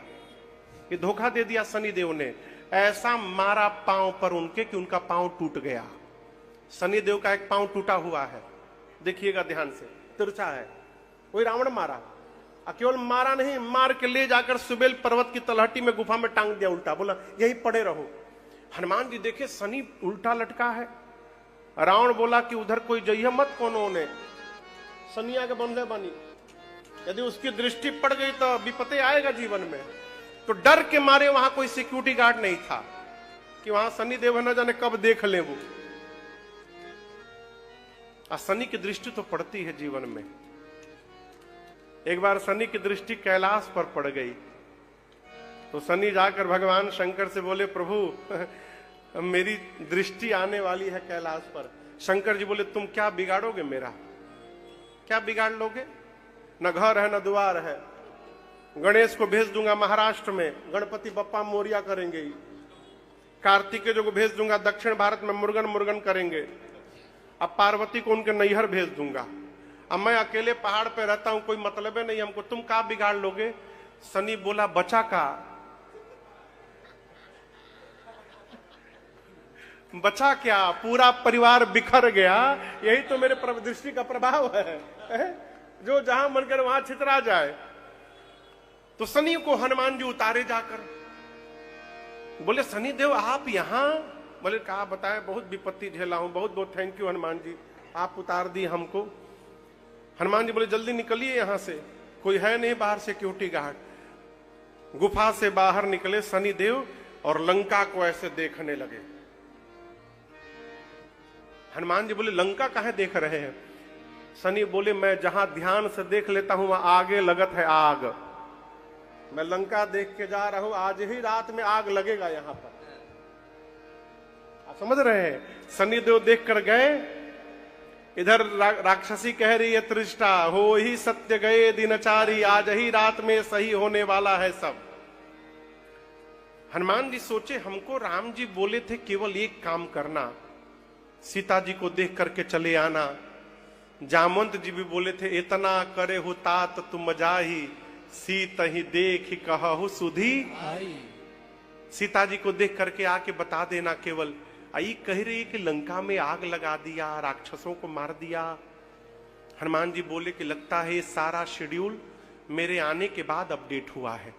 ये धोखा दे दिया शनि देव ने। ऐसा मारा पांव पर उनके कि उनका पांव टूट गया। शनि देव का एक पांव टूटा हुआ है, देखिएगा ध्यान से, तिरछा है। वही रावण मारा, केवल मारा नहीं, मार के ले जाकर सुबेल पर्वत की तलहटी में गुफा में टांग दिया उल्टा, बोला यही पड़े रहो। हनुमान जी देखे शनि उल्टा लटका है। रावण बोला कि उधर कोई जइया मत, कोनो ने शनि आगे बंधे बनी, यदि उसकी दृष्टि पड़ गई तो विपत्ति आएगा जीवन में। तो डर के मारे वहां कोई सिक्योरिटी गार्ड नहीं था कि वहां शनि देव न जाने कब देख ले वो। शनि की दृष्टि तो पड़ती है जीवन में। एक बार शनि की दृष्टि कैलाश पर पड़ गई तो शनि जाकर भगवान शंकर से बोले प्रभु मेरी दृष्टि आने वाली है कैलाश पर। शंकर जी बोले तुम क्या बिगाड़ोगे मेरा, क्या बिगाड़ लोगे? न घर है न द्वार है। गणेश को भेज दूंगा महाराष्ट्र में, गणपति बप्पा मोरिया करेंगे। कार्तिकेय को भेज दूंगा दक्षिण भारत में, मुर्गन मुर्गन करेंगे। अब पार्वती को उनके नैहर भेज दूंगा। अब मैं अकेले पहाड़ पे रहता हूं, कोई मतलब है नहीं हमको, तुम क्या बिगाड़ लोगे? शनि बोला बचा का, बचा क्या, पूरा परिवार बिखर गया। यही तो मेरे दृष्टि का प्रभाव है, जो जहां मन कर वहां छितरा जाए। तो शनि को हनुमान जी उतारे जाकर। बोले शनि देव आप यहां? बोले कहा बताए बहुत विपत्ति झेला हूं, बहुत बहुत थैंक यू हनुमान जी, आप उतार दी हमको। हनुमान जी बोले जल्दी निकलिए यहां से, कोई है नहीं बाहर सिक्योरिटी गार्ड। गुफा से बाहर निकले शनि देव और लंका को ऐसे देखने लगे। हनुमान जी बोले लंका कहां देख रहे हैं? शनि बोले मैं जहां ध्यान से देख लेता हूं वहां आगे लगत है आग। मैं लंका देख के जा रहा हूं, आज ही रात में आग लगेगा यहां पर। आप समझ रहे हैं? शनि देव देख कर गए। इधर राक्षसी कह रही है त्रिष्टा हो ही सत्य गए दिनचारी, आज ही रात में सही होने वाला है सब। हनुमान जी सोचे हमको राम जी बोले थे केवल एक काम करना, सीता जी को देख करके चले आना। जामवंत जी भी बोले थे इतना करे हो तात तुम जाही, सीता ही देख ही कहु सुधी आई। सीता जी को देख करके आके बता देना केवल। आई कह रही कि लंका में आग लगा दिया, राक्षसों को मार दिया। हनुमान जी बोले कि लगता है ये सारा शेड्यूल मेरे आने के बाद अपडेट हुआ है।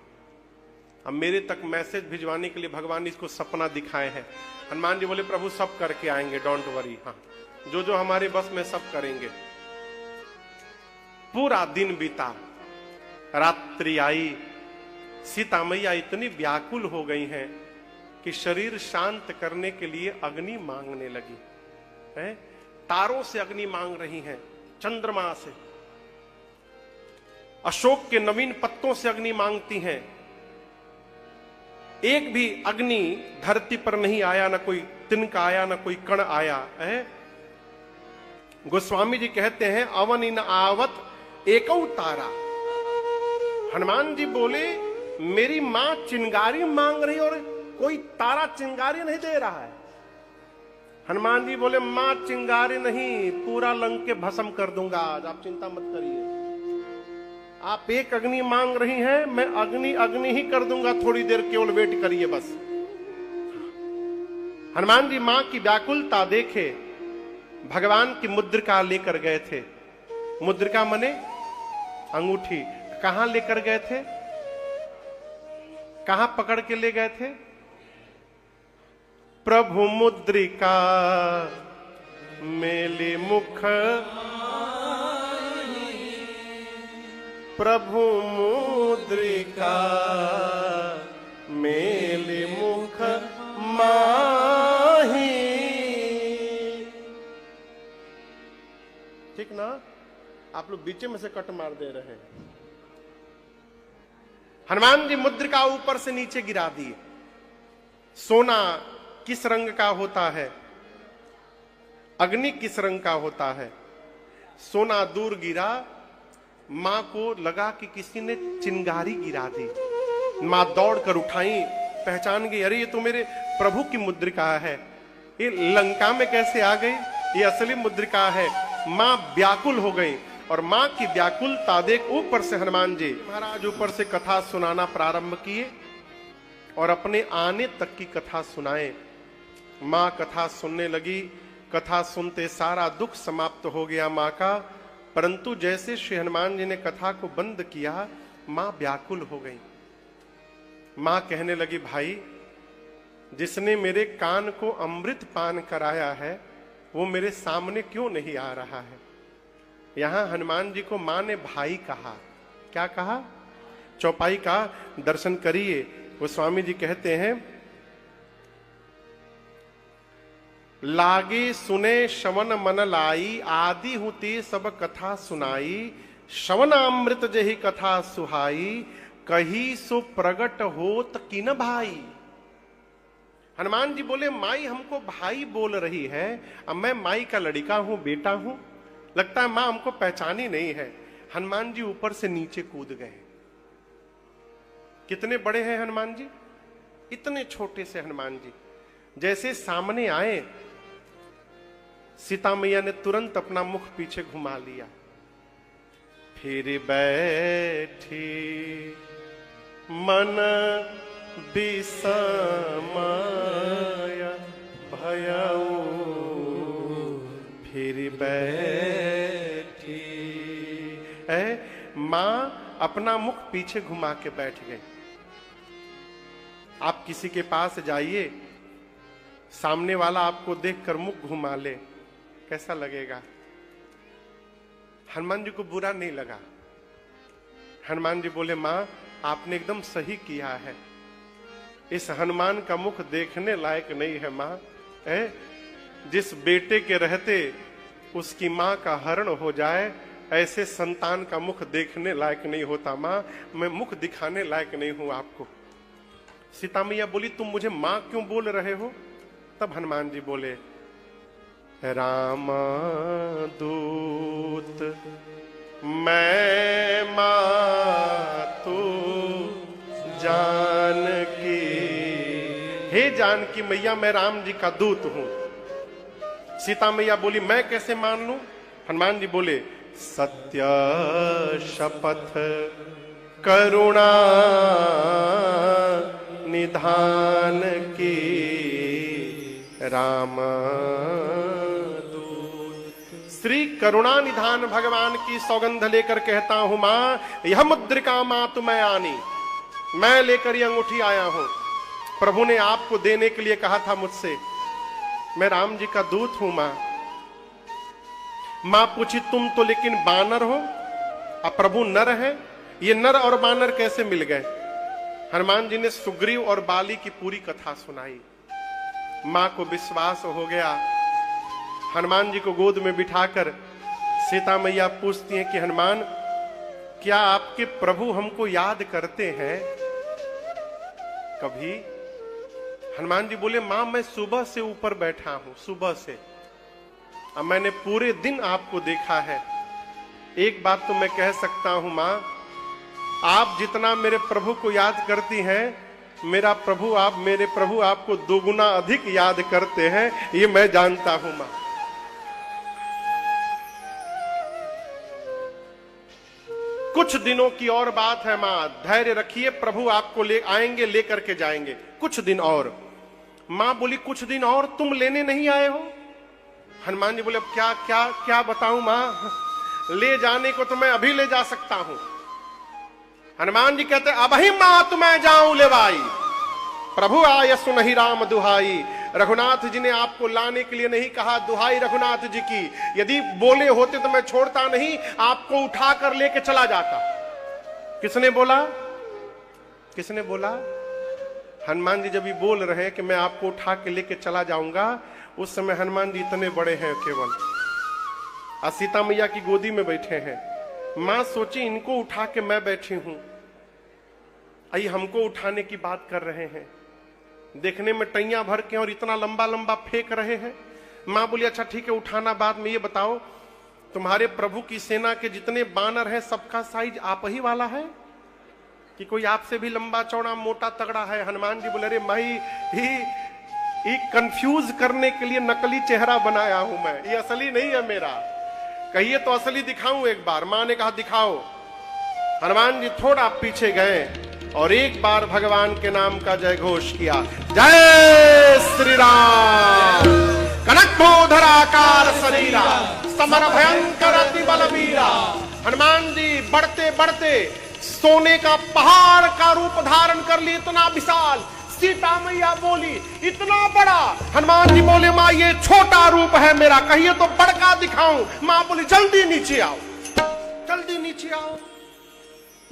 अब मेरे तक मैसेज भिजवाने के लिए भगवान इसको सपना दिखाए हैं। हनुमान जी बोले प्रभु सब करके आएंगे, डोंट वरी। हाँ, जो जो हमारे बस में सब करेंगे। पूरा दिन बीता, रात्रि आई। सीता मैया इतनी व्याकुल हो गई हैं कि शरीर शांत करने के लिए अग्नि मांगने लगी है। तारों से अग्नि मांग रही हैं, चंद्रमा से, अशोक के नवीन पत्तों से अग्नि मांगती हैं। एक भी अग्नि धरती पर नहीं आया, ना कोई तिनका आया, ना कोई कण आया है। गोस्वामी जी कहते हैं अवन इन आवत एकौ तारा। हनुमान जी बोले मेरी मां चिंगारी मांग रही और कोई तारा चिंगारी नहीं दे रहा है। हनुमान जी बोले मां चिंगारी नहीं, पूरा लंक के भस्म कर दूंगा आज, आप चिंता मत करिए। आप एक अग्नि मांग रही हैं, मैं अग्नि अग्नि ही कर दूंगा, थोड़ी देर केवल वेट करिए बस। हनुमान जी मां की व्याकुलता देखे, भगवान की मुद्रिका लेकर गए थे। मुद्रिका मने अंगूठी। कहां लेकर गए थे? कहां पकड़ के ले गए थे? प्रभु मुद्रिका मेले मुख, प्रभु मुद्रिका मेले मुख माही। ठीक ना? आप लोग बीच में से कट मार दे रहे हैं। हनुमान जी मुद्रिका ऊपर से नीचे गिरा दिए। सोना किस रंग का होता है? अग्नि किस रंग का होता है? सोना दूर गिरा, मां को लगा कि किसी ने चिंगारी गिरा दी। मां दौड़ कर उठाई, पहचान गई, अरे ये तो मेरे प्रभु की मुद्रिका है। ये लंका में कैसे आ गई? ये असली मुद्रिका है। मां व्याकुल हो गई और मां की व्याकुलता देख ऊपर से हनुमान जी महाराज ऊपर से कथा सुनाना प्रारंभ किए और अपने आने तक की कथा सुनाए। मां कथा सुनने लगी। कथा सुनते सारा दुख समाप्त हो गया मां का। परंतु जैसे श्री हनुमान जी ने कथा को बंद किया, मां व्याकुल हो गई। मां कहने लगी भाई, जिसने मेरे कान को अमृत पान कराया है वो मेरे सामने क्यों नहीं आ रहा है? यहां हनुमान जी को मां ने भाई कहा। क्या कहा? चौपाई का दर्शन करिए। गोस्वामी जी कहते हैं लागे सुने श्रवण मन लाई, आदि हुती सब कथा सुनाई। श्रवण अमृत जही कथा सुहाई, कही सो प्रगट होत किन भाई। हनुमान जी बोले माई हमको भाई बोल रही है, अब मैं माई का लड़का हूं, बेटा हूं, लगता है मां हमको पहचानी नहीं है। हनुमान जी ऊपर से नीचे कूद गए। कितने बड़े हैं हनुमान जी, इतने छोटे से हनुमान जी। जैसे सामने आए, सीता मैया ने तुरंत अपना मुख पीछे घुमा लिया। फिर बैठी मन विषमय भयउ, फिर बैठी। मां अपना मुख पीछे घुमा के बैठ गई। आप किसी के पास जाइए, सामने वाला आपको देखकर मुख घुमा ले, कैसा लगेगा? हनुमान जी को बुरा नहीं लगा। हनुमान जी बोले मां आपने एकदम सही किया है, इस हनुमान का मुख देखने लायक नहीं है मां। जिस बेटे के रहते उसकी मां का हरण हो जाए, ऐसे संतान का मुख देखने लायक नहीं होता मां, मैं मुख दिखाने लायक नहीं हूं आपको। सीता मैया बोली तुम मुझे मां क्यों बोल रहे हो? तब हनुमान जी बोले राम दूत मैं मातु जानकी, हे जानकी मैया मैं राम जी का दूत हूं। सीता मैया बोली मैं कैसे मान लूं? हनुमान जी बोले सत्य शपथ करुणा निधान की राम दूत। श्री करुणा निधान भगवान की सौगंध लेकर कहता हूं मां, यह मुद्रिका मां तुम्हें आनी, मैं लेकर ये अंगूठी आया हूं। प्रभु ने आपको देने के लिए कहा था मुझसे, मैं राम जी का दूत हूं मां। मां पूछी तुम तो लेकिन बानर हो, अब प्रभु नर है, ये नर और बानर कैसे मिल गए? हनुमान जी ने सुग्रीव और बाली की पूरी कथा सुनाई। मां को विश्वास हो गया। हनुमान जी को गोद में बिठाकर सीता मैया पूछती हैं कि हनुमान क्या आपके प्रभु हमको याद करते हैं कभी? हनुमान जी बोले मां मैं सुबह से ऊपर बैठा हूं, सुबह से, अब मैंने पूरे दिन आपको देखा है। एक बात तो मैं कह सकता हूं मां, आप जितना मेरे प्रभु को याद करती हैं, मेरे प्रभु आपको दोगुना अधिक याद करते हैं, ये मैं जानता हूं मां। कुछ दिनों की और बात है मां, धैर्य रखिए, प्रभु आपको ले आएंगे, लेकर के जाएंगे, कुछ दिन और। मां बोली कुछ दिन और तुम लेने नहीं आए हो? हनुमान जी बोले क्या क्या क्या बताऊं मां, ले जाने को तो मैं अभी ले जा सकता हूं। हनुमान जी कहते अबही मां तुम्हें जाऊं लेवाई, प्रभु आय सुनहि राम दुहाई। रघुनाथ जी ने आपको लाने के लिए नहीं कहा, दुहाई रघुनाथ जी की, यदि बोले होते तो मैं छोड़ता नहीं, आपको उठाकर लेके चला जाता। किसने बोला? किसने बोला? हनुमान जी जब ये बोल रहे हैं कि मैं आपको उठा के लेके चला जाऊंगा, उस समय हनुमान जी इतने बड़े हैं केवल, और सीता मैया की गोदी में बैठे हैं। मां सोची इनको उठा के मैं बैठी हूं, आई हमको उठाने की बात कर रहे हैं, देखने में टैया भर के और इतना लंबा लंबा फेंक रहे हैं। मां बोली अच्छा ठीक है उठाना बाद में, ये बताओ तुम्हारे प्रभु की सेना के जितने बानर हैं सबका साइज आप ही वाला है कि कोई आपसे भी लंबा चौड़ा मोटा तगड़ा है? हनुमान जी बोले अरे माई ही कंफ्यूज करने के लिए नकली चेहरा बनाया हूं मैं, ये असली नहीं है मेरा। कहिए तो असली दिखाऊं एक बार। मां ने कहा दिखाओ। हनुमान जी थोड़ा पीछे गए और एक बार भगवान के नाम का जय घोष किया, जय श्री राम। कनकोधराकार शरीरा समर भयंकर अति बलवीरा। हनुमान जी बढ़ते बढ़ते सोने का पहाड़ का रूप धारण कर लिए, इतना विशाल। सीता मैया बोली इतना बड़ा। हनुमान जी बोले मां ये छोटा रूप है मेरा, कहिए तो बड़का दिखाऊं? मां बोली जल्दी नीचे आओ, जल्दी नीचे आओ,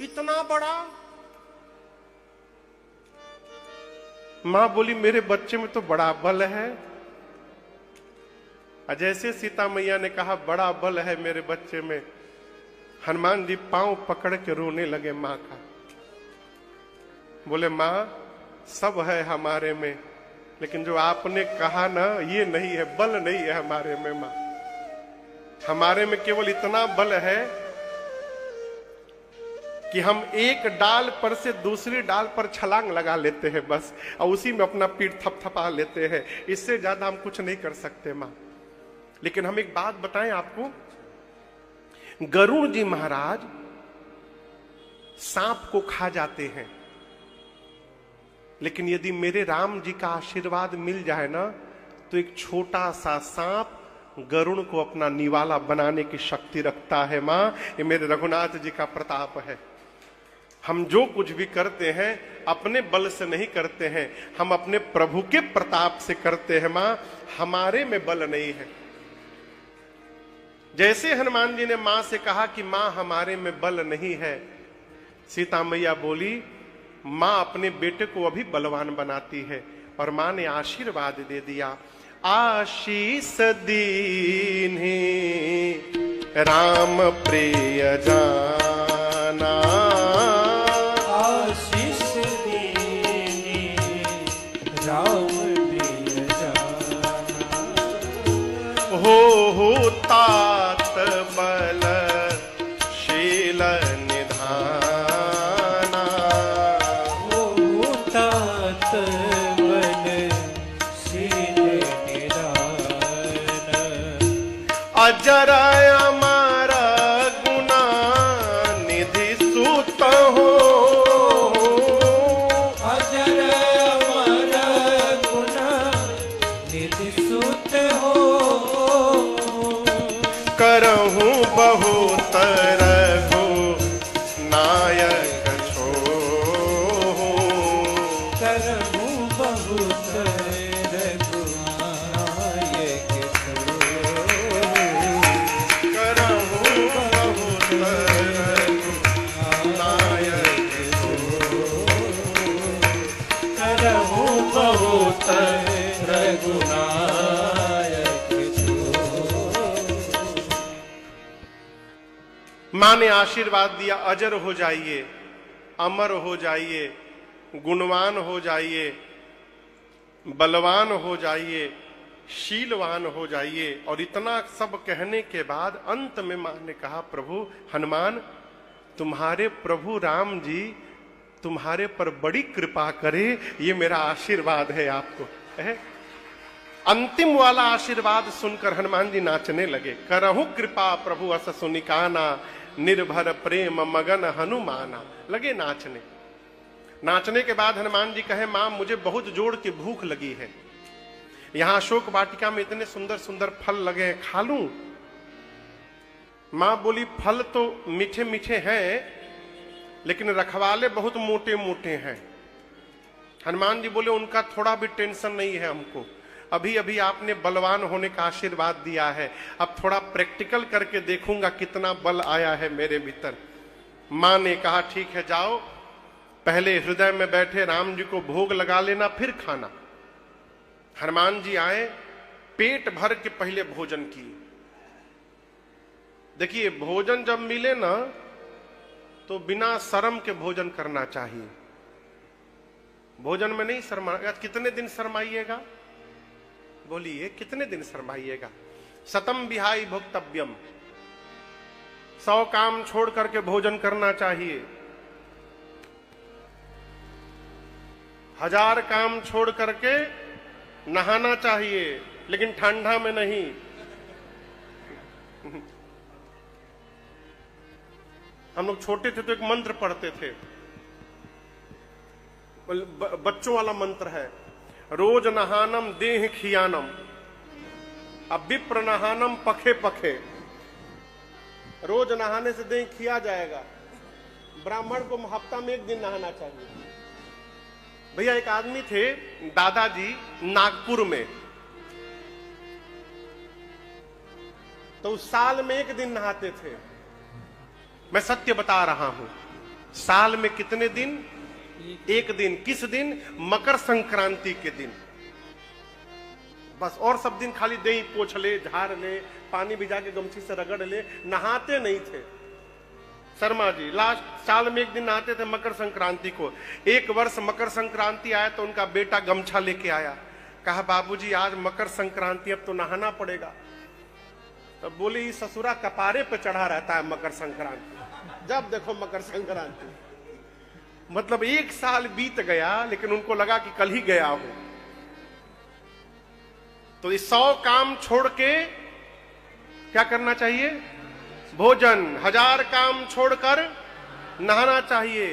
इतना बड़ा। मां बोली मेरे बच्चे में तो बड़ा बल है। जैसे सीता मैया ने कहा बड़ा बल है मेरे बच्चे में, हनुमान जी पांव पकड़ के रोने लगे मां का। बोले मां सब है हमारे में, लेकिन जो आपने कहा ना, ये नहीं है, बल नहीं है हमारे में मां। हमारे में केवल इतना बल है कि हम एक डाल पर से दूसरी डाल पर छलांग लगा लेते हैं बस, और उसी में अपना पीठ थपथपा लेते हैं। इससे ज्यादा हम कुछ नहीं कर सकते मां। लेकिन हम एक बात बताएं आपको, गरुड़ जी महाराज सांप को खा जाते हैं, लेकिन यदि मेरे राम जी का आशीर्वाद मिल जाए ना, तो एक छोटा सा सांप गरुड़ को अपना निवाला बनाने की शक्ति रखता है मां। ये मेरे रघुनाथ जी का प्रताप है। हम जो कुछ भी करते हैं अपने बल से नहीं करते हैं, हम अपने प्रभु के प्रताप से करते हैं मां। हमारे में बल नहीं है। जैसे हनुमान जी ने मां से कहा कि मां हमारे में बल नहीं है, सीता मैया बोली मां अपने बेटे को अभी बलवान बनाती है, और मां ने आशीर्वाद दे दिया। आशीष दीन्हि राम प्रिय जाना, आशीष दीन्हि राम प्रिय जाना, हो तात बल शील निधाना, हो तात बल शील निधान, अजर अमर गुना निधि सुत हो, अजर अमर गुना निधि सुत हो, करहूं बहुत रघु नायक छो, करहूं बहुत रघुनायक छो, करहूं बहुत रघु नायक छो, करहूं बहुत रघुनायक छो। मां ने आशीर्वाद दिया, अजर हो जाइए, अमर हो जाइए, गुणवान हो जाइए, बलवान हो जाइए, शीलवान हो जाइए। और इतना सब कहने के बाद अंत में मां ने कहा, प्रभु हनुमान, तुम्हारे प्रभु राम जी तुम्हारे पर बड़ी कृपा करे, ये मेरा आशीर्वाद है आपको है? अंतिम वाला आशीर्वाद सुनकर हनुमान जी नाचने लगे। करहु कृपा प्रभु अस सुनिकाना, निर्भर प्रेम मगन हनुमाना। लगे नाचने। नाचने के बाद हनुमान जी कहे, मां मुझे बहुत जोर की भूख लगी है, यहां अशोक वाटिका में इतने सुंदर सुंदर फल लगे हैं, खा लूं? मां बोली, फल तो मीठे मीठे हैं, लेकिन रखवाले बहुत मोटे मोटे हैं। हनुमान जी बोले, उनका थोड़ा भी टेंशन नहीं है हमको, अभी अभी आपने बलवान होने का आशीर्वाद दिया है, अब थोड़ा प्रैक्टिकल करके देखूंगा कितना बल आया है मेरे भीतर। मां ने कहा, ठीक है जाओ, पहले हृदय में बैठे राम जी को भोग लगा लेना, फिर खाना। हनुमान जी आए, पेट भर के पहले भोजन किए। देखिए, भोजन जब मिले ना तो बिना शर्म के भोजन करना चाहिए। भोजन में नहीं शर्मा। कितने दिन शर्माइएगा? बोलिए, कितने दिन शर्माइएगा? सतम विहाई भोक्तव्यम, 100 काम छोड़ करके भोजन करना चाहिए। 1000 काम छोड़ करके नहाना चाहिए, लेकिन ठंडा में नहीं। हम लोग छोटे थे तो एक मंत्र पढ़ते थे, बच्चों वाला मंत्र है, रोज नहानम देह खियानम, अब विप्र नहानम पखे पखे। रोज नहाने से देह खिया जाएगा। ब्राह्मण को हफ्ता में 1 दिन नहाना चाहिए। भैया, एक आदमी थे दादाजी नागपुर में, तो उस साल में 1 दिन नहाते थे। मैं सत्य बता रहा हूं, साल में कितने दिन? 1 दिन। किस दिन? मकर संक्रांति के दिन। बस, और सब दिन खाली देही पोछ ले, झाड़ ले, पानी भिजा के गमछी से रगड़ ले, नहाते नहीं थे। शर्मा जी लास्ट साल में 1 दिन नहाते थे, मकर संक्रांति को। 1 वर्ष मकर संक्रांति आया तो उनका बेटा गमछा लेके आया, कहा बाबूजी आज मकर संक्रांति, अब तो नहाना पड़ेगा। तब बोले ये ससुरा कपारे पे चढ़ा रहता है मकर संक्रांति, जब देखो मकर संक्रांति। मतलब 1 साल बीत गया लेकिन उनको लगा कि कल ही गया हो। तो ये 100 काम छोड़ के क्या करना चाहिए? भोजन। 1000 काम छोड़कर नहाना चाहिए।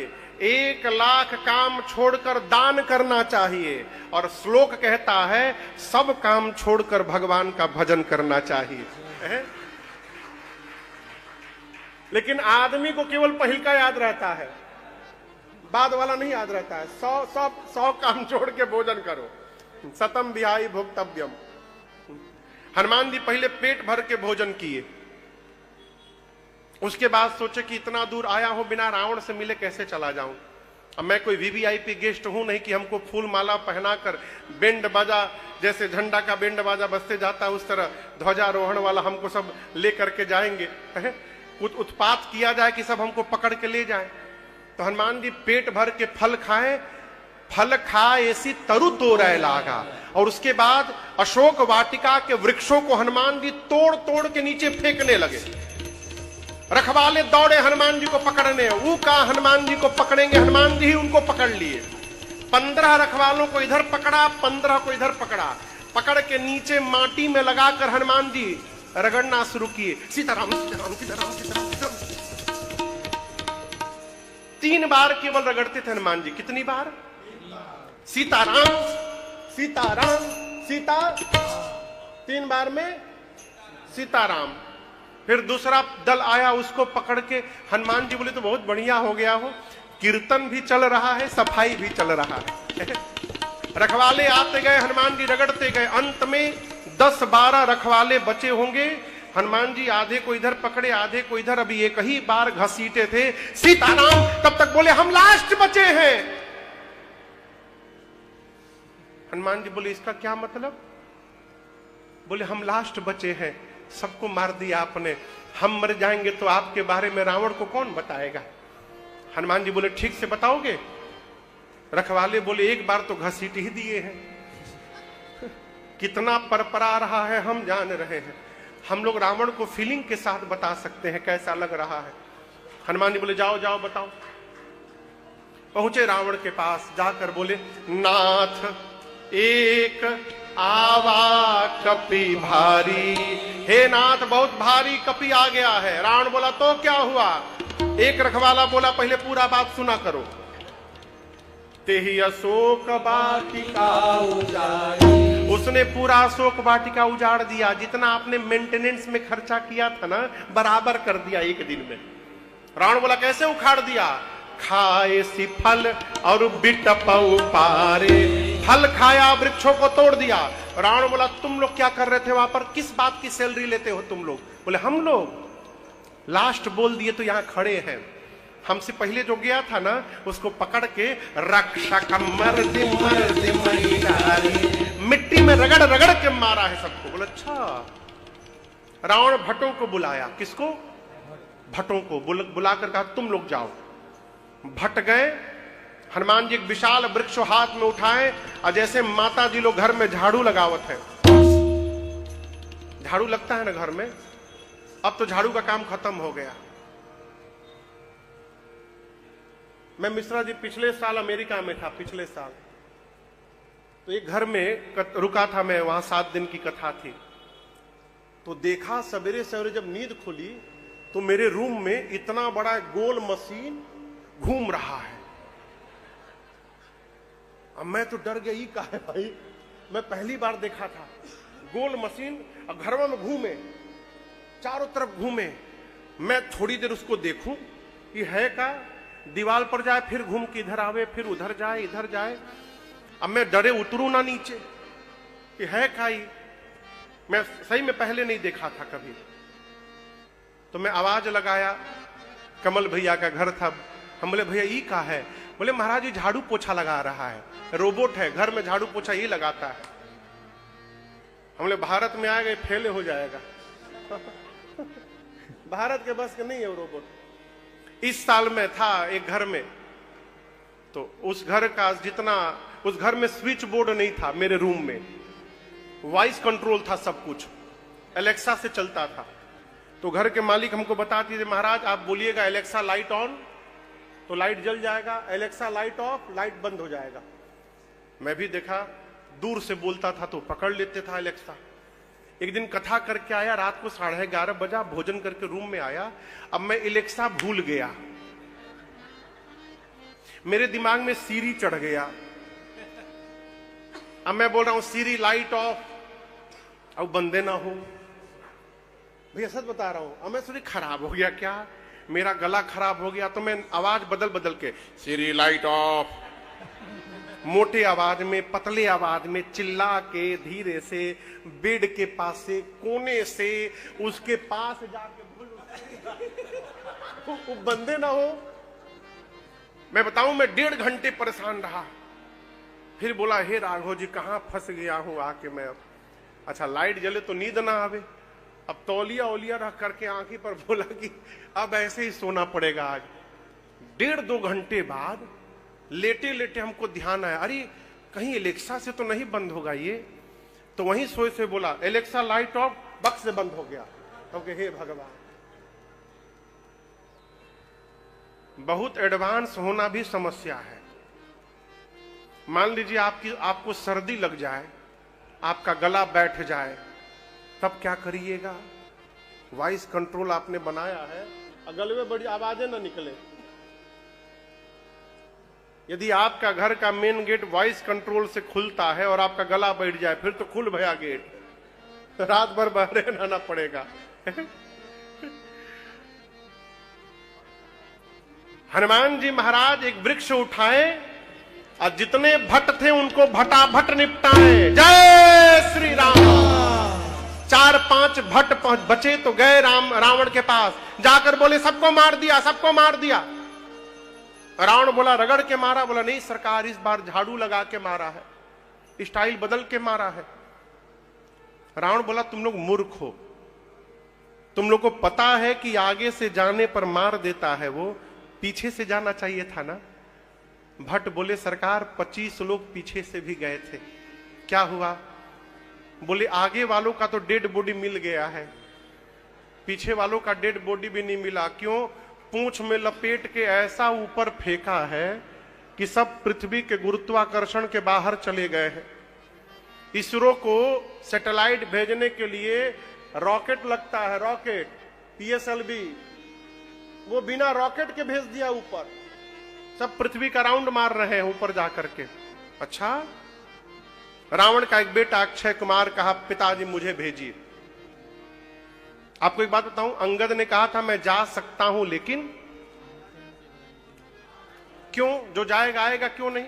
1 लाख काम छोड़कर दान करना चाहिए। और श्लोक कहता है सब काम छोड़कर भगवान का भजन करना चाहिए। लेकिन आदमी को केवल पहिल का याद रहता है, बाद वाला नहीं याद रहता है। 100 काम छोड़ के भोजन करो। सतम विहाई भोक्तव्यम। हनुमान जी पहले पेट भर के भोजन किए, उसके बाद सोचे कि इतना दूर आया हूं, बिना रावण से मिले कैसे चला जाऊं। अब मैं कोई वीवीआईपी गेस्ट हूं नहीं कि हमको फूल माला पहनाकर बैंड बाजा, जैसे झंडा का बैंड बाजा बजते जाता है उस तरह ध्वजारोहण वाला हमको सब लेकर के जाएंगे। कुछ उत्पात किया जाए कि सब हमको पकड़ के ले जाए। तो हनुमान जी पेट भर के फल खाए। फल खाए ऐसी तरु तोड़े लागा। और उसके बाद अशोक वाटिका के वृक्षों को हनुमान जी तोड़ तोड़ के नीचे फेंकने लगे। रखवाले दौड़े हनुमान जी को पकड़ने, वो कहा हनुमान जी को पकड़ेंगे, हनुमान जी ही उनको पकड़ लिए। 15 रखवालों को इधर पकड़ा, 15 को इधर पकड़ा। पकड़ के नीचे माटी में लगाकर हनुमान जी रगड़ना शुरू किए, सीताराम सीताराम सीताराम सीताराम सीताराम। 3 बार केवल रगड़ते थे हनुमान जी। कितनी बार? सीताराम सीताराम सीता, 3 बार में सीताराम। फिर दूसरा दल आया, उसको पकड़ के हनुमान जी बोले तो बहुत बढ़िया हो गया हो, कीर्तन भी चल रहा है, सफाई भी चल रहा है। रखवाले आते गए, हनुमान जी रगड़ते गए। अंत में 10-12 रखवाले बचे होंगे। हनुमान जी आधे को इधर पकड़े, आधे को इधर। अभी एक ही बार घसीटे थे, सीताराम। तब तक बोले हम लास्ट बचे हैं। हनुमान जी बोले इसका क्या मतलब? बोले हम लास्ट बचे हैं, सबको मार दिया आपने, हम मर जाएंगे तो आपके बारे में रावण को कौन बताएगा? हनुमान जी बोले ठीक से बताओगे? रखवाले बोले एक बार तो घसीट ही दिए हैं, कितना परपरा रहा है हम जान रहे हैं। हम लोग रावण को फीलिंग के साथ बता सकते हैं कैसा लग रहा है। हनुमान जी बोले जाओ जाओ बताओ। पहुंचे रावण के पास, जाकर बोले नाथ एक आवा कपि भारी। हे नाथ बहुत भारी कपि आ गया है। रावण बोला तो क्या हुआ? एक रखवाला बोला पहले पूरा बात सुना करो। तेहि अशोक वाटिका उजाड़ी। उसने पूरा अशोक वाटिका उजाड़ दिया। जितना आपने मेंटेनेंस में खर्चा किया था ना, बराबर कर दिया एक दिन में। रावण बोला कैसे उखाड़ दिया? खाए सी फल और बिटपऊ पारे। फल खाया, वृक्षों को तोड़ दिया। रावण बोला तुम लोग क्या कर रहे थे वहां पर? किस बात की सैलरी लेते हो तुम लोग? बोले हम लोग लास्ट बोल दिए तो यहां खड़े हैं। हमसे पहले जो गया था ना, उसको पकड़ के रक्षक मर्दी मर्दी मिट्टी में रगड़ रगड़ के मारा है सबको। बोले अच्छा। रावण भट्टों को बुलाया। किसको? भट्टों को बुलाकर कहा तुम लोग जाओ। भट्ट गए। हनुमान जी एक विशाल वृक्ष हाथ में उठाए और जैसे माता जी लोग घर में झाड़ू लगावत है, झाड़ू लगता है ना घर में, अब तो झाड़ू का काम खत्म हो गया। मैं मिश्रा जी पिछले साल अमेरिका में था, पिछले साल तो एक घर में रुका था मैं, वहां 7 दिन की कथा थी। तो देखा सवेरे सवेरे जब नींद खुली तो मेरे रूम में इतना बड़ा गोल मशीन घूम रहा है। अब मैं तो डर गई, का है भाई, मैं पहली बार देखा था गोल मशीन। अब घरों में घूमे, चारों तरफ घूमे। मैं थोड़ी देर उसको देखूं ये है का, दीवार पर जाए फिर घूम के इधर आवे, फिर उधर जाए इधर जाए। अब मैं डरे उतरू ना नीचे कि है का ही। मैं सही में पहले नहीं देखा था कभी। तो मैं आवाज लगाया, कमल भैया का घर था। हम बोले भैया ये का है? बोले महाराज ये झाड़ू पोछा लगा रहा है, रोबोट है, घर में झाड़ू पोछा ये लगाता है। हम बोले भारत में आएगा फेले हो जाएगा। भारत के बस के नहीं है वो रोबोट। इस साल में था एक घर में, तो उस घर का जितना, उस घर में स्विच बोर्ड नहीं था मेरे रूम में, वॉइस कंट्रोल था सब कुछ, एलेक्सा से चलता था। तो घर के मालिक हमको बताती थे, महाराज आप बोलिएगा एलेक्सा लाइट ऑन, तो लाइट जल जाएगा, एलेक्सा लाइट ऑफ, लाइट बंद हो जाएगा। मैं भी देखा, दूर से बोलता था तो पकड़ लेते था एलेक्सा। एक दिन कथा करके आया, रात को 11:30 बजा, भोजन करके रूम में आया। अब मैं एलेक्सा भूल गया, मेरे दिमाग में सीरी चढ़ गया। अब मैं बोल रहा हूं सीरी लाइट ऑफ, अब बंदे ना हो। भैया सच बता रहा हूं, अब मैं सोची खराब हो गया क्या, मेरा गला खराब हो गया। तो मैं आवाज बदल बदल के सीरी लाइट ऑफ, मोटे आवाज में, पतले आवाज में, चिल्ला के, धीरे से, बेड के पास से, कोने से, उसके पास जाके वो बंदे ना हो। मैं बताऊं, मैं 1.5 घंटे परेशान रहा। फिर बोला, हे राघव जी कहां फंस गया हूं आके मैं। अब अच्छा लाइट जले तो नींद ना आवे। अब तौलिया ओलिया रख करके आंखी पर बोला कि अब ऐसे ही सोना पड़ेगा आज। 1.5-2 घंटे बाद लेटे लेटे हमको ध्यान आया, अरे कहीं एलेक्सा से तो नहीं बंद होगा ये। तो वहीं सोए से बोला एलेक्सा लाइट ऑफ, बक्स से बंद हो गया। तो हे भगवान, बहुत एडवांस होना भी समस्या है। मान लीजिए आपको सर्दी लग जाए, आपका गला बैठ जाए, तब क्या करिएगा। वॉइस कंट्रोल आपने बनाया है, गले में बड़ी आवाजें ना निकले। यदि आपका घर का मेन गेट वॉइस कंट्रोल से खुलता है और आपका गला बैठ जाए, फिर तो खुल भया गेट, रात भर बाहर रहना पड़ेगा। हनुमान जी महाराज एक वृक्ष उठाए और जितने भट्ट थे उनको भटाभट निपटाए। जय श्री राम। 4-5 भट्ट बचे तो गए रावण के पास, जाकर बोले सबको मार दिया, सबको मार दिया। रावण बोला रगड़ के मारा, बोला नहीं सरकार इस बार झाड़ू लगा के मारा है, स्टाइल बदल के मारा है। रावण बोला तुम लोग मूर्ख हो, तुम लोग को पता है कि आगे से जाने पर मार देता है वो, पीछे से जाना चाहिए था ना। भट्ट बोले सरकार 25 लोग पीछे से भी गए थे, क्या हुआ। बोले आगे वालों का तो डेड बॉडी मिल गया है, पीछे वालों का डेड बॉडी भी नहीं मिला। क्यों, पूंछ में लपेट के ऐसा ऊपर फेंका है कि सब पृथ्वी के गुरुत्वाकर्षण के बाहर चले गए हैं। इसरो को सैटेलाइट भेजने के लिए रॉकेट लगता है, रॉकेट PSLV, वो बिना रॉकेट के भेज दिया ऊपर, सब पृथ्वी का राउंड मार रहे हैं ऊपर जाकर के। अच्छा, रावण का एक बेटा अक्षय कुमार कहा पिताजी मुझे भेजिए। आपको एक बात बताऊं, अंगद ने कहा था मैं जा सकता हूं, लेकिन क्यों, जो जाएगा आएगा, क्यों नहीं।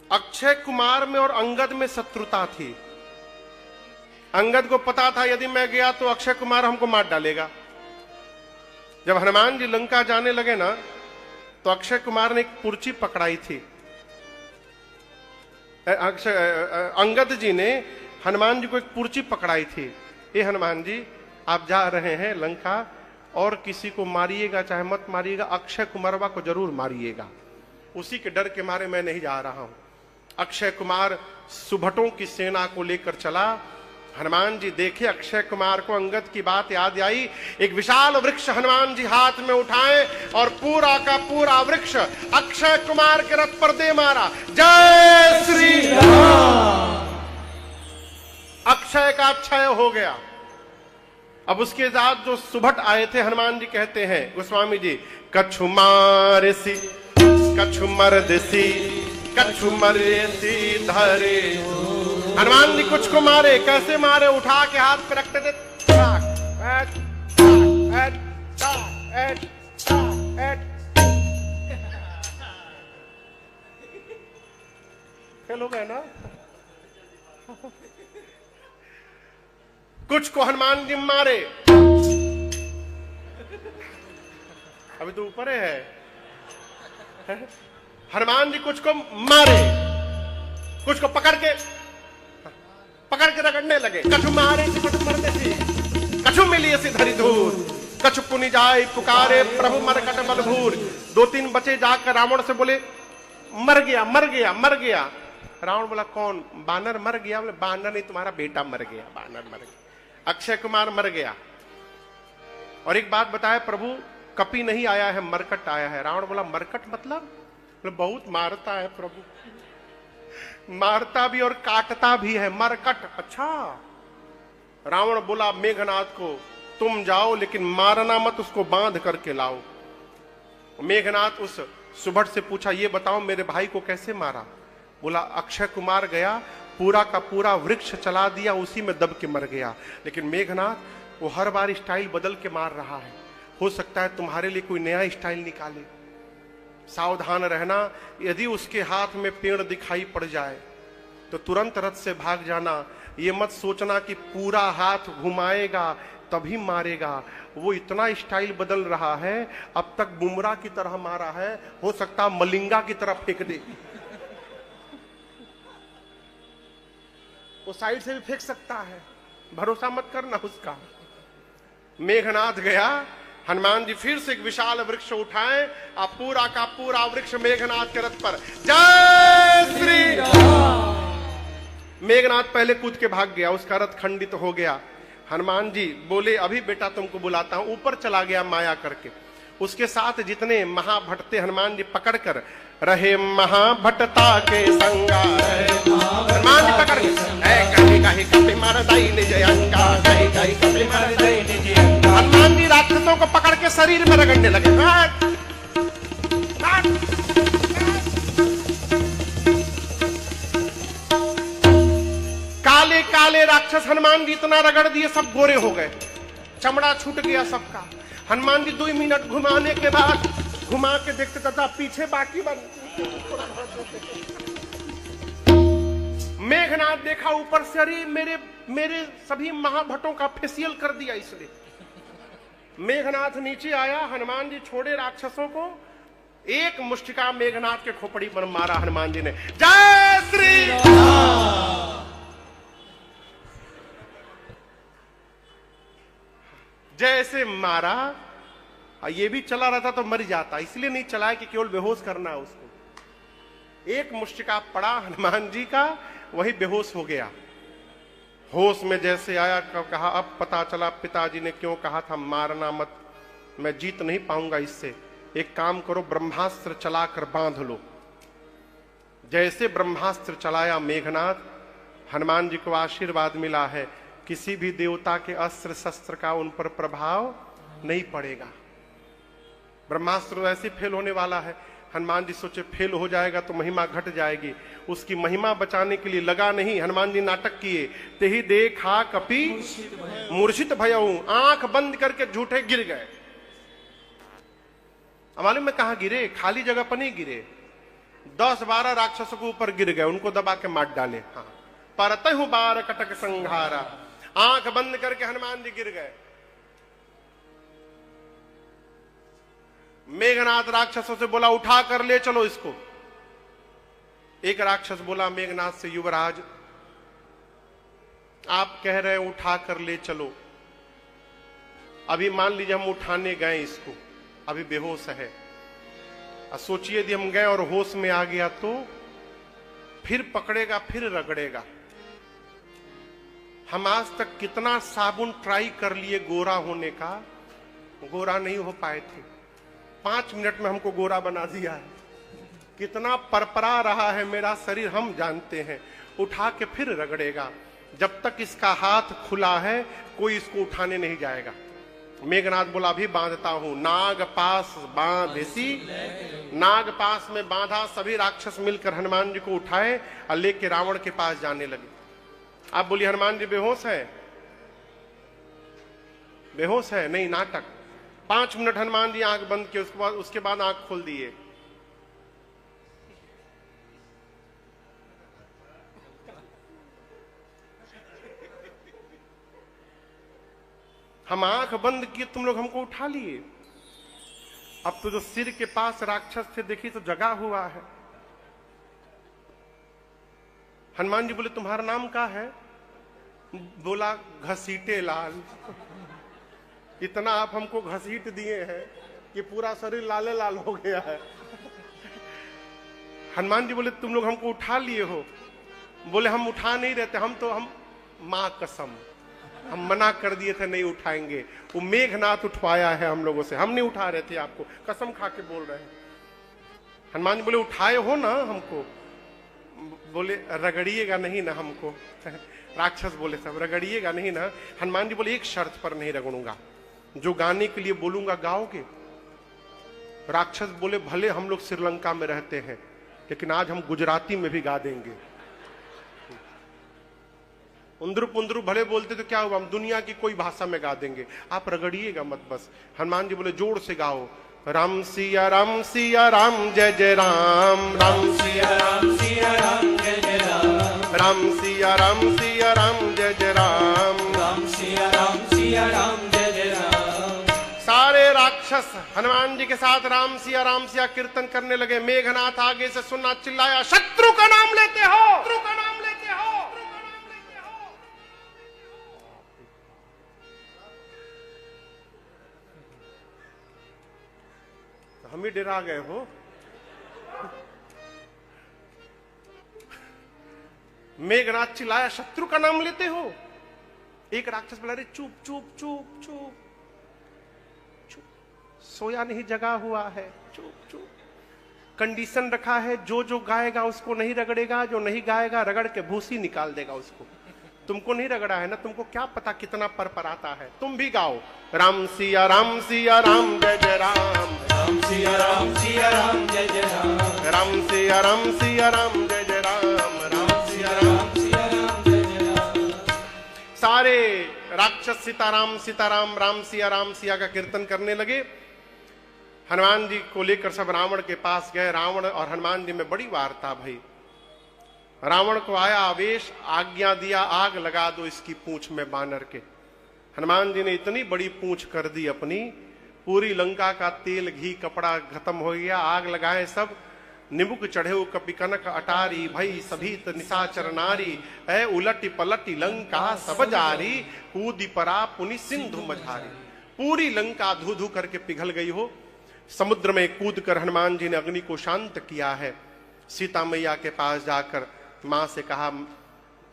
अक्षय कुमार में और अंगद में शत्रुता थी। अंगद को पता था यदि मैं गया तो अक्षय कुमार हमको मार डालेगा। जब हनुमान जी लंका जाने लगे ना, तो अक्षय कुमार ने एक पुर्ची पकड़ाई थी। अंगद जी ने हनुमान जी को एक पुर्ची पकड़ाई थी, ये हनुमान जी आप जा रहे हैं लंका, और किसी को मारिएगा चाहे मत मारिएगा, अक्षय कुमारवा को जरूर मारिएगा। उसी के डर के मारे मैं नहीं जा रहा हूं। अक्षय कुमार सुभटों की सेना को लेकर चला। हनुमान जी देखे अक्षय कुमार को, अंगद की बात याद आई। एक विशाल वृक्ष हनुमान जी हाथ में उठाए और पूरा का पूरा वृक्ष अक्षय कुमार के रथ पर दे मारा। जय श्री राम। अक्षय का क्षय हो गया। अब उसके साथ जो सुभट आए थे, हनुमान जी कहते हैं गोस्वामी जी, कछु मारसी कछु मर्दसी कछु मर्दसी धरे। हनुमान जी कुछ को मारे, कैसे मारे, उठा के हाथ पे रखते थे, फेल हो गए ना। कुछ को हनुमान जी मारे, अभी तो ऊपर है। हनुमान जी कुछ को मारे, कुछ को पकड़ के रगड़ने लगे। कछु मारे सी कछु मरते सी, कछु मिली सी धरी धूर, कछु पुनि जाए पुकारे प्रभु मरकट बलभूर। 2-3 बचे जाकर रावण से बोले मर गया मर गया मर गया। रावण बोला कौन? बानर मर गया। बोले बानर नहीं, तुम्हारा बेटा मर गया, बानर मर गया, अक्षय कुमार मर गया। और एक बात बताया प्रभु, कपि नहीं आया है, मरकट आया है। रावण बोला मरकट मतलब? बोले बहुत मारता है प्रभु, मारता भी और काटता भी है, मरकट। अच्छा। रावण बोला मेघनाथ को, तुम जाओ लेकिन मारना मत, उसको बांध करके लाओ। मेघनाथ उस सुभट से पूछा, ये बताओ मेरे भाई को कैसे मारा? बोला अक्षय कुमार गया, पूरा का पूरा वृक्ष चला दिया, उसी में दब के मर गया। लेकिन मेघनाथ वो हर बार स्टाइल बदल के मार रहा है, हो सकता है तुम्हारे लिए कोई नया स्टाइल निकाले, सावधान रहना। यदि उसके हाथ में पेड़ दिखाई पड़ जाए तो तुरंत रथ से भाग जाना। ये मत सोचना कि पूरा हाथ घुमाएगा तभी मारेगा, वो इतना स्टाइल बदल रहा है, अब तक बुमराह की तरह मारा है, हो सकता मलिंगा की तरफ फेंक दे, वो साइड से भी फेंक सकता है, भरोसा मत करना उसका। मेघनाथ गया, हनुमान जी फिर से एक विशाल वृक्ष उठाए, अब पूरा का पूरा वृक्ष मेघनाथ के रथ पर। जय श्री राम। मेघनाथ पहले कूद के भाग गया, उसका रथ खंडित हो गया। हनुमान जी बोले अभी बेटा तुमको बुलाता हूं। ऊपर चला गया माया करके। उसके साथ जितने महाभट थे हनुमान जी पकड़कर, रहे महाभटता के संगा, हनुमान जी पकड़ के कहीं कहीं कपि मर दई निज अंगा, कहीं कहीं कपि मर दई निज अंगा। हनुमान जी राक्षसों को पकड़ के शरीर में रगड़ने लगे। काले काले राक्षस हनुमान जी इतना रगड़ दिए, सब गोरे हो गए, चमड़ा छूट गया सबका। हनुमान जी 2 मिनट घुमाने के बाद घुमा के देखते तथा पीछे बाकी बन। मेघनाथ देखा ऊपर से, अरे मेरे सभी महाभटों का फेसियल कर दिया इसने। मेघनाथ नीचे आया, हनुमान जी छोड़े राक्षसों को, एक मुष्टिका मेघनाथ के खोपड़ी पर मारा हनुमान जी ने। जय श्री राम। जैसे मारा, ये भी चला रहता तो मर जाता, इसलिए नहीं चलाया कि केवल बेहोश करना है उसको। एक मुष्टिका पड़ा हनुमान जी का, वही बेहोश हो गया। होश में जैसे आया, कहा अब पता चला पिताजी ने क्यों कहा था मारना मत, मैं जीत नहीं पाऊंगा इससे। एक काम करो, ब्रह्मास्त्र चलाकर बांध लो। जैसे ब्रह्मास्त्र चलाया मेघनाथ, हनुमान जी को आशीर्वाद मिला है, किसी भी देवता के अस्त्र शस्त्र का उन पर प्रभाव नहीं पड़ेगा। ब्रह्मास्त्र ऐसे फेल होने वाला है। हनुमान जी सोचे फेल हो जाएगा तो महिमा घट जाएगी, उसकी महिमा बचाने के लिए लगा नहीं। हनुमान जी नाटक किए, तेही देखा कपि मूर्छित भयऊ, आंख बंद करके झूठे गिर गए। मालूम में कहां गिरे? खाली जगह पर नहीं गिरे, 10-12 राक्षसों के ऊपर गिर गए, उनको दबा के मार डाले। हाँ, परतहु बार कटक संहारा, आंख बंद करके हनुमान जी गिर गए। मेघनाथ राक्षसों से बोला उठा कर ले चलो इसको। एक राक्षस बोला मेघनाथ से, युवराज आप कह रहे हैं उठा कर ले चलो, अभी मान लीजिए हम उठाने गए इसको, अभी बेहोश है, सोचिए यदि हम गए और होश में आ गया तो फिर पकड़ेगा, फिर रगड़ेगा। हम आज तक कितना साबुन ट्राई कर लिए गोरा होने का, गोरा नहीं हो पाए थे। 5 मिनट में हमको गोरा बना दिया है। कितना परपरा रहा है मेरा शरीर हम जानते हैं। उठा के फिर रगड़ेगा। जब तक इसका हाथ खुला है कोई इसको उठाने नहीं जाएगा। मेघनाथ बोला अभी बांधता हूं। नाग पास बांधेसी, नाग पास में बांधा। सभी राक्षस मिलकर हनुमान जी को उठाए और लेके रावण के पास जाने लगे। आप बोलिए हनुमान जी बेहोश है? बेहोश है नहीं, नाटक। 5 मिनट हनुमान जी आंख बंद किए, उसके बाद आंख खोल दिए। हम आंख बंद किए, तुम लोग हमको उठा लिए। अब तो जो सिर के पास राक्षस थे देखिए तो जगा हुआ है। हनुमान जी बोले तुम्हारा नाम क्या है? बोला घसीटे लाल। इतना आप हमको घसीट दिए हैं कि पूरा शरीर लाले लाल हो गया है। हनुमान जी बोले तुम लोग हमको उठा लिए हो, बोले हम उठा नहीं रहते, हम मां कसम हम मना कर दिए थे नहीं उठाएंगे। वो मेघनाथ उठवाया है हम लोगों से, हम नहीं उठा रहे थे, आपको कसम खा के बोल रहे हैं। हनुमान जी बोले उठाए हो ना हमको? बोले रगड़िएगा नहीं ना हमको। राक्षस बोले सब रगड़िएगा नहीं ना? हनुमान जी बोले एक शर्त पर नहीं रगड़ूंगा, जो गाने के लिए बोलूंगा गाओगे? राक्षस बोले भले हम लोग श्रीलंका में रहते हैं, लेकिन आज हम गुजराती में भी गा देंगे। उंदरू पुंदरू भले बोलते तो क्या हुआ, हम दुनिया की कोई भाषा में गा देंगे, आप रगड़िएगा मत बस। हनुमान जी बोले जोर से गाओ, राम सिया राम जय जय राम, राम सिया राम जय जय राम, राम सिया राम जय जय राम, राम सिया राम जय जय राम। सारे राक्षस हनुमान जी के साथ राम सिया कीर्तन करने लगे। मेघनाथ आगे से सुनना चिल्लाया, शत्रु का नाम लेते हो, शत्रु का नाम लेते हो। हम ही डरा गए हो। मेघनाथ चिल्लाया, शत्रु का नाम लेते हो? एक राक्षस बोला, अरे चुप चुप चुप चुप चुप, सोया नहीं जगा हुआ है, चुप चुप। कंडीशन रखा है, जो गाएगा उसको नहीं रगड़ेगा, जो नहीं गाएगा रगड़ के भूसी निकाल देगा उसको। तुमको नहीं रगड़ा है ना, तुमको क्या पता कितना पर आता है। तुम भी गाओ, राम सिया राम जय जय राम, राम सिया राम जय जय राम, राम सिया राम जय जय राम, राम सिया राम जय जय राम। सारे राक्षस सीताराम राम सिया का कीर्तन करने लगे। हनुमान जी को लेकर सब रावण के पास गए। रावण और हनुमान जी में बड़ी वार्ता भई। रावण को आया आवेश, आज्ञा दिया आग लगा दो इसकी पूंछ में बानर के। हनुमान जी ने इतनी बड़ी पूंछ कर दी अपनी, पूरी लंका का तेल घी कपड़ा खत्म हो गया। आग लगाए सब, निमुक चढ़े कपि कनक अटारी, भई सभी निशाचर नारी, है उलटी पलटी लंका सब जारी, कूदी परा पुनि सिंधु मझारी। पूरी लंका धू धू करके पिघल गई हो। समुद्र में कूद कर हनुमान जी ने अग्नि को शांत किया है। सीता मैया के पास जाकर मां से कहा,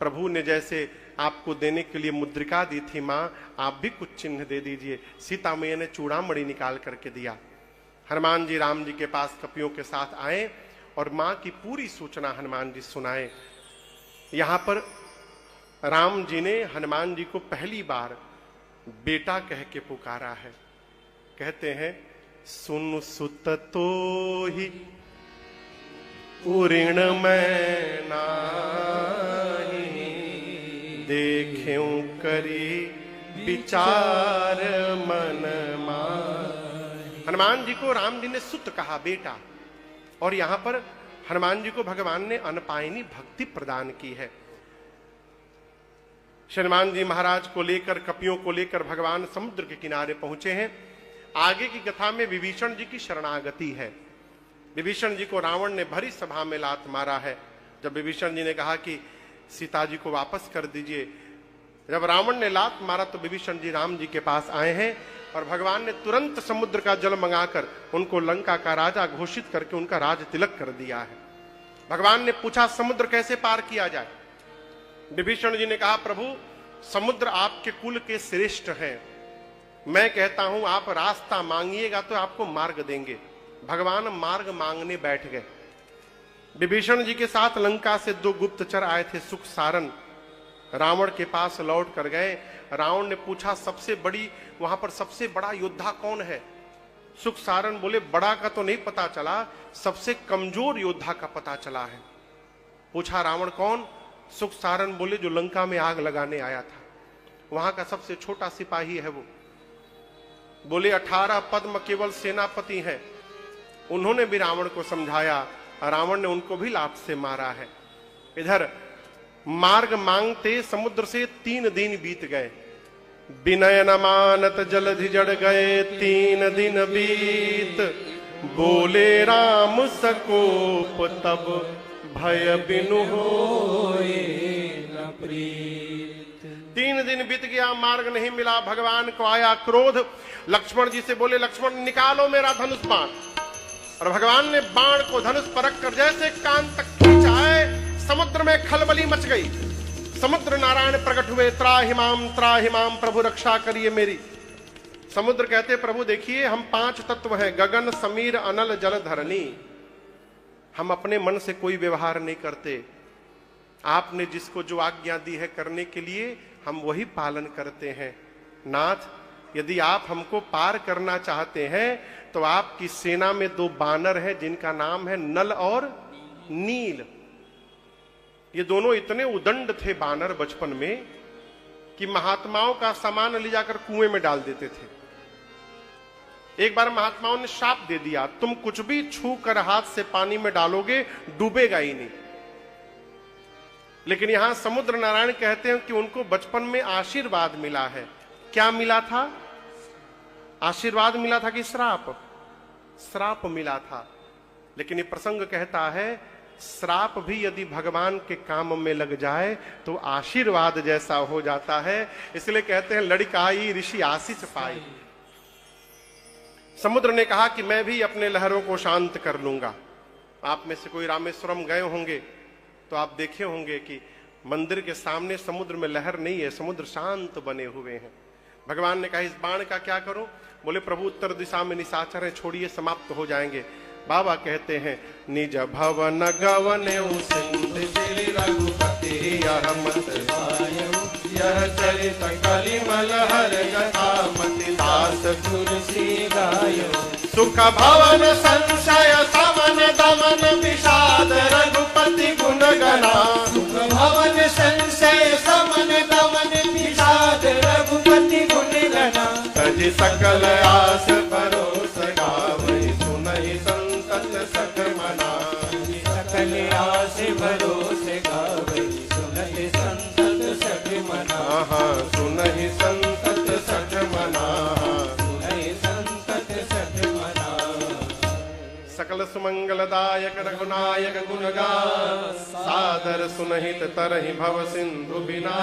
प्रभु ने जैसे आपको देने के लिए मुद्रिका दी थी मां, आप भी कुछ चिन्ह दे दीजिए। सीता मैया ने चूड़ामणि निकाल करके दिया। हनुमान जी राम जी के पास कपियों के साथ आए और मां की पूरी सूचना हनुमान जी सुनाए। यहां पर राम जी ने हनुमान जी को पहली बार बेटा कह के पुकारा है। कहते हैं, सुन सुत तो ही उऋण मैं नाही, देख्यूं करी विचार मन माही। हनुमान जी को राम जी ने सुत कहा, बेटा। और यहां पर हनुमान जी को भगवान ने अनपायनी भक्ति प्रदान की है। हनुमान जी महाराज को लेकर, कपियों को लेकर भगवान समुद्र के किनारे पहुंचे हैं। आगे की कथा में विभीषण जी की शरणागति है। विभीषण जी को रावण ने भरी सभा में लात मारा है। जब विभीषण जी ने कहा कि सीता जी को वापस कर दीजिए, जब रावण ने लात मारा तो विभीषण जी राम जी के पास आए हैं और भगवान ने तुरंत समुद्र का जल मंगाकर उनको लंका का राजा घोषित करके उनका राज तिलक कर दिया है। भगवान ने पूछा, समुद्र कैसे पार किया जाए? विभीषण जी ने कहा, प्रभु समुद्र आपके कुल के श्रेष्ठ हैं। मैं कहता हूं आप रास्ता मांगिएगा तो आपको मार्ग देंगे। भगवान मार्ग मांगने बैठ गए। विभीषण जी के साथ लंका से 2 गुप्तचर आए थे, सुख सारन। रावण के पास लौट कर गए। रावण ने पूछा, वहां पर सबसे बड़ा योद्धा कौन है? सुख सारन बोले, बड़ा का तो नहीं पता चला, सबसे कमजोर योद्धा का पता चला है। पूछा, रावण कौन? सुख सारन बोले, जो लंका में आग लगाने आया था, वहां का सबसे छोटा सिपाही है वो। बोले, 18 पद्म केवल सेनापति हैं। उन्होंने भी रावण को समझाया, रावण ने उनको भी लात से मारा है। इधर मार्ग मांगते समुद्र से 3 दिन बीत गए। विनय न मानत जलधि जड़ गए, 3 दिन बीत। बोले राम सकोप तब भय बिनु होए न प्रीत। 3 दिन बीत गया, मार्ग नहीं मिला। भगवान को आया क्रोध। लक्ष्मण जी से बोले, लक्ष्मण निकालो मेरा धनुष बाण। और भगवान ने बाण को धनुष पर रखकर जैसे कान तक खींचा है, समुद्र में खलबली मच गई। समुद्र नारायण प्रकट हुए, त्राहि माम प्रभु रक्षा करिए मेरी। समुद्र कहते प्रभु देखिए हम 5 तत्व हैं, गगन समीर अनल जल धरनी। हम अपने मन से कोई व्यवहार नहीं करते, आपने जिसको जो आज्ञा दी है करने के लिए हम वही पालन करते हैं। नाथ यदि आप हमको पार करना चाहते हैं तो आपकी सेना में 2 बानर हैं जिनका नाम है नल और नील। ये दोनों इतने उदंड थे बानर बचपन में कि महात्माओं का सामान ले जाकर कुएं में डाल देते थे। एक बार महात्माओं ने शाप दे दिया, तुम कुछ भी छू कर हाथ से पानी में डालोगे डूबेगा ही नहीं। लेकिन यहां समुद्र नारायण कहते हैं कि उनको बचपन में आशीर्वाद मिला है। क्या मिला था? आशीर्वाद मिला था कि श्राप? श्राप मिला था। लेकिन ये प्रसंग कहता है श्राप भी यदि भगवान के काम में लग जाए तो आशीर्वाद जैसा हो जाता है। इसलिए कहते हैं लड़काई ऋषि आशीष पाई। समुद्र ने कहा कि मैं भी अपने लहरों को शांत कर लूंगा। आप में से कोई रामेश्वरम गए होंगे तो आप देखे होंगे कि मंदिर के सामने समुद्र में लहर नहीं है, समुद्र शांत बने हुए हैं। भगवान ने कहा इस बाण का क्या करूं? बोले प्रभु उत्तर दिशा में निशाचर है, छोड़िए समाप्त हो जाएंगे। बाबा कहते हैं निज भवन गवने सिंधु श्री रघुपति यह मत आयो, यह चरित कलिमल हर कथा मति दास तुलसी गायो। सुख भवन संशय समन दमन विषाद रघुपति गुण गणा। सुख भवन संशय समन दमन विषाद रघुपति गुण गणा। तज सकल आस परोस गावै सुनहि संतत सख मना। सकल आस भरोसे गावै सुनहि संतत सख मना। सुनहि संतत सख मना। सुनहि संतत सख मना। सकल सुमंगलदायक रघुनायक गुणगान सादर सुनहित तरहि भव सिंधु बिना।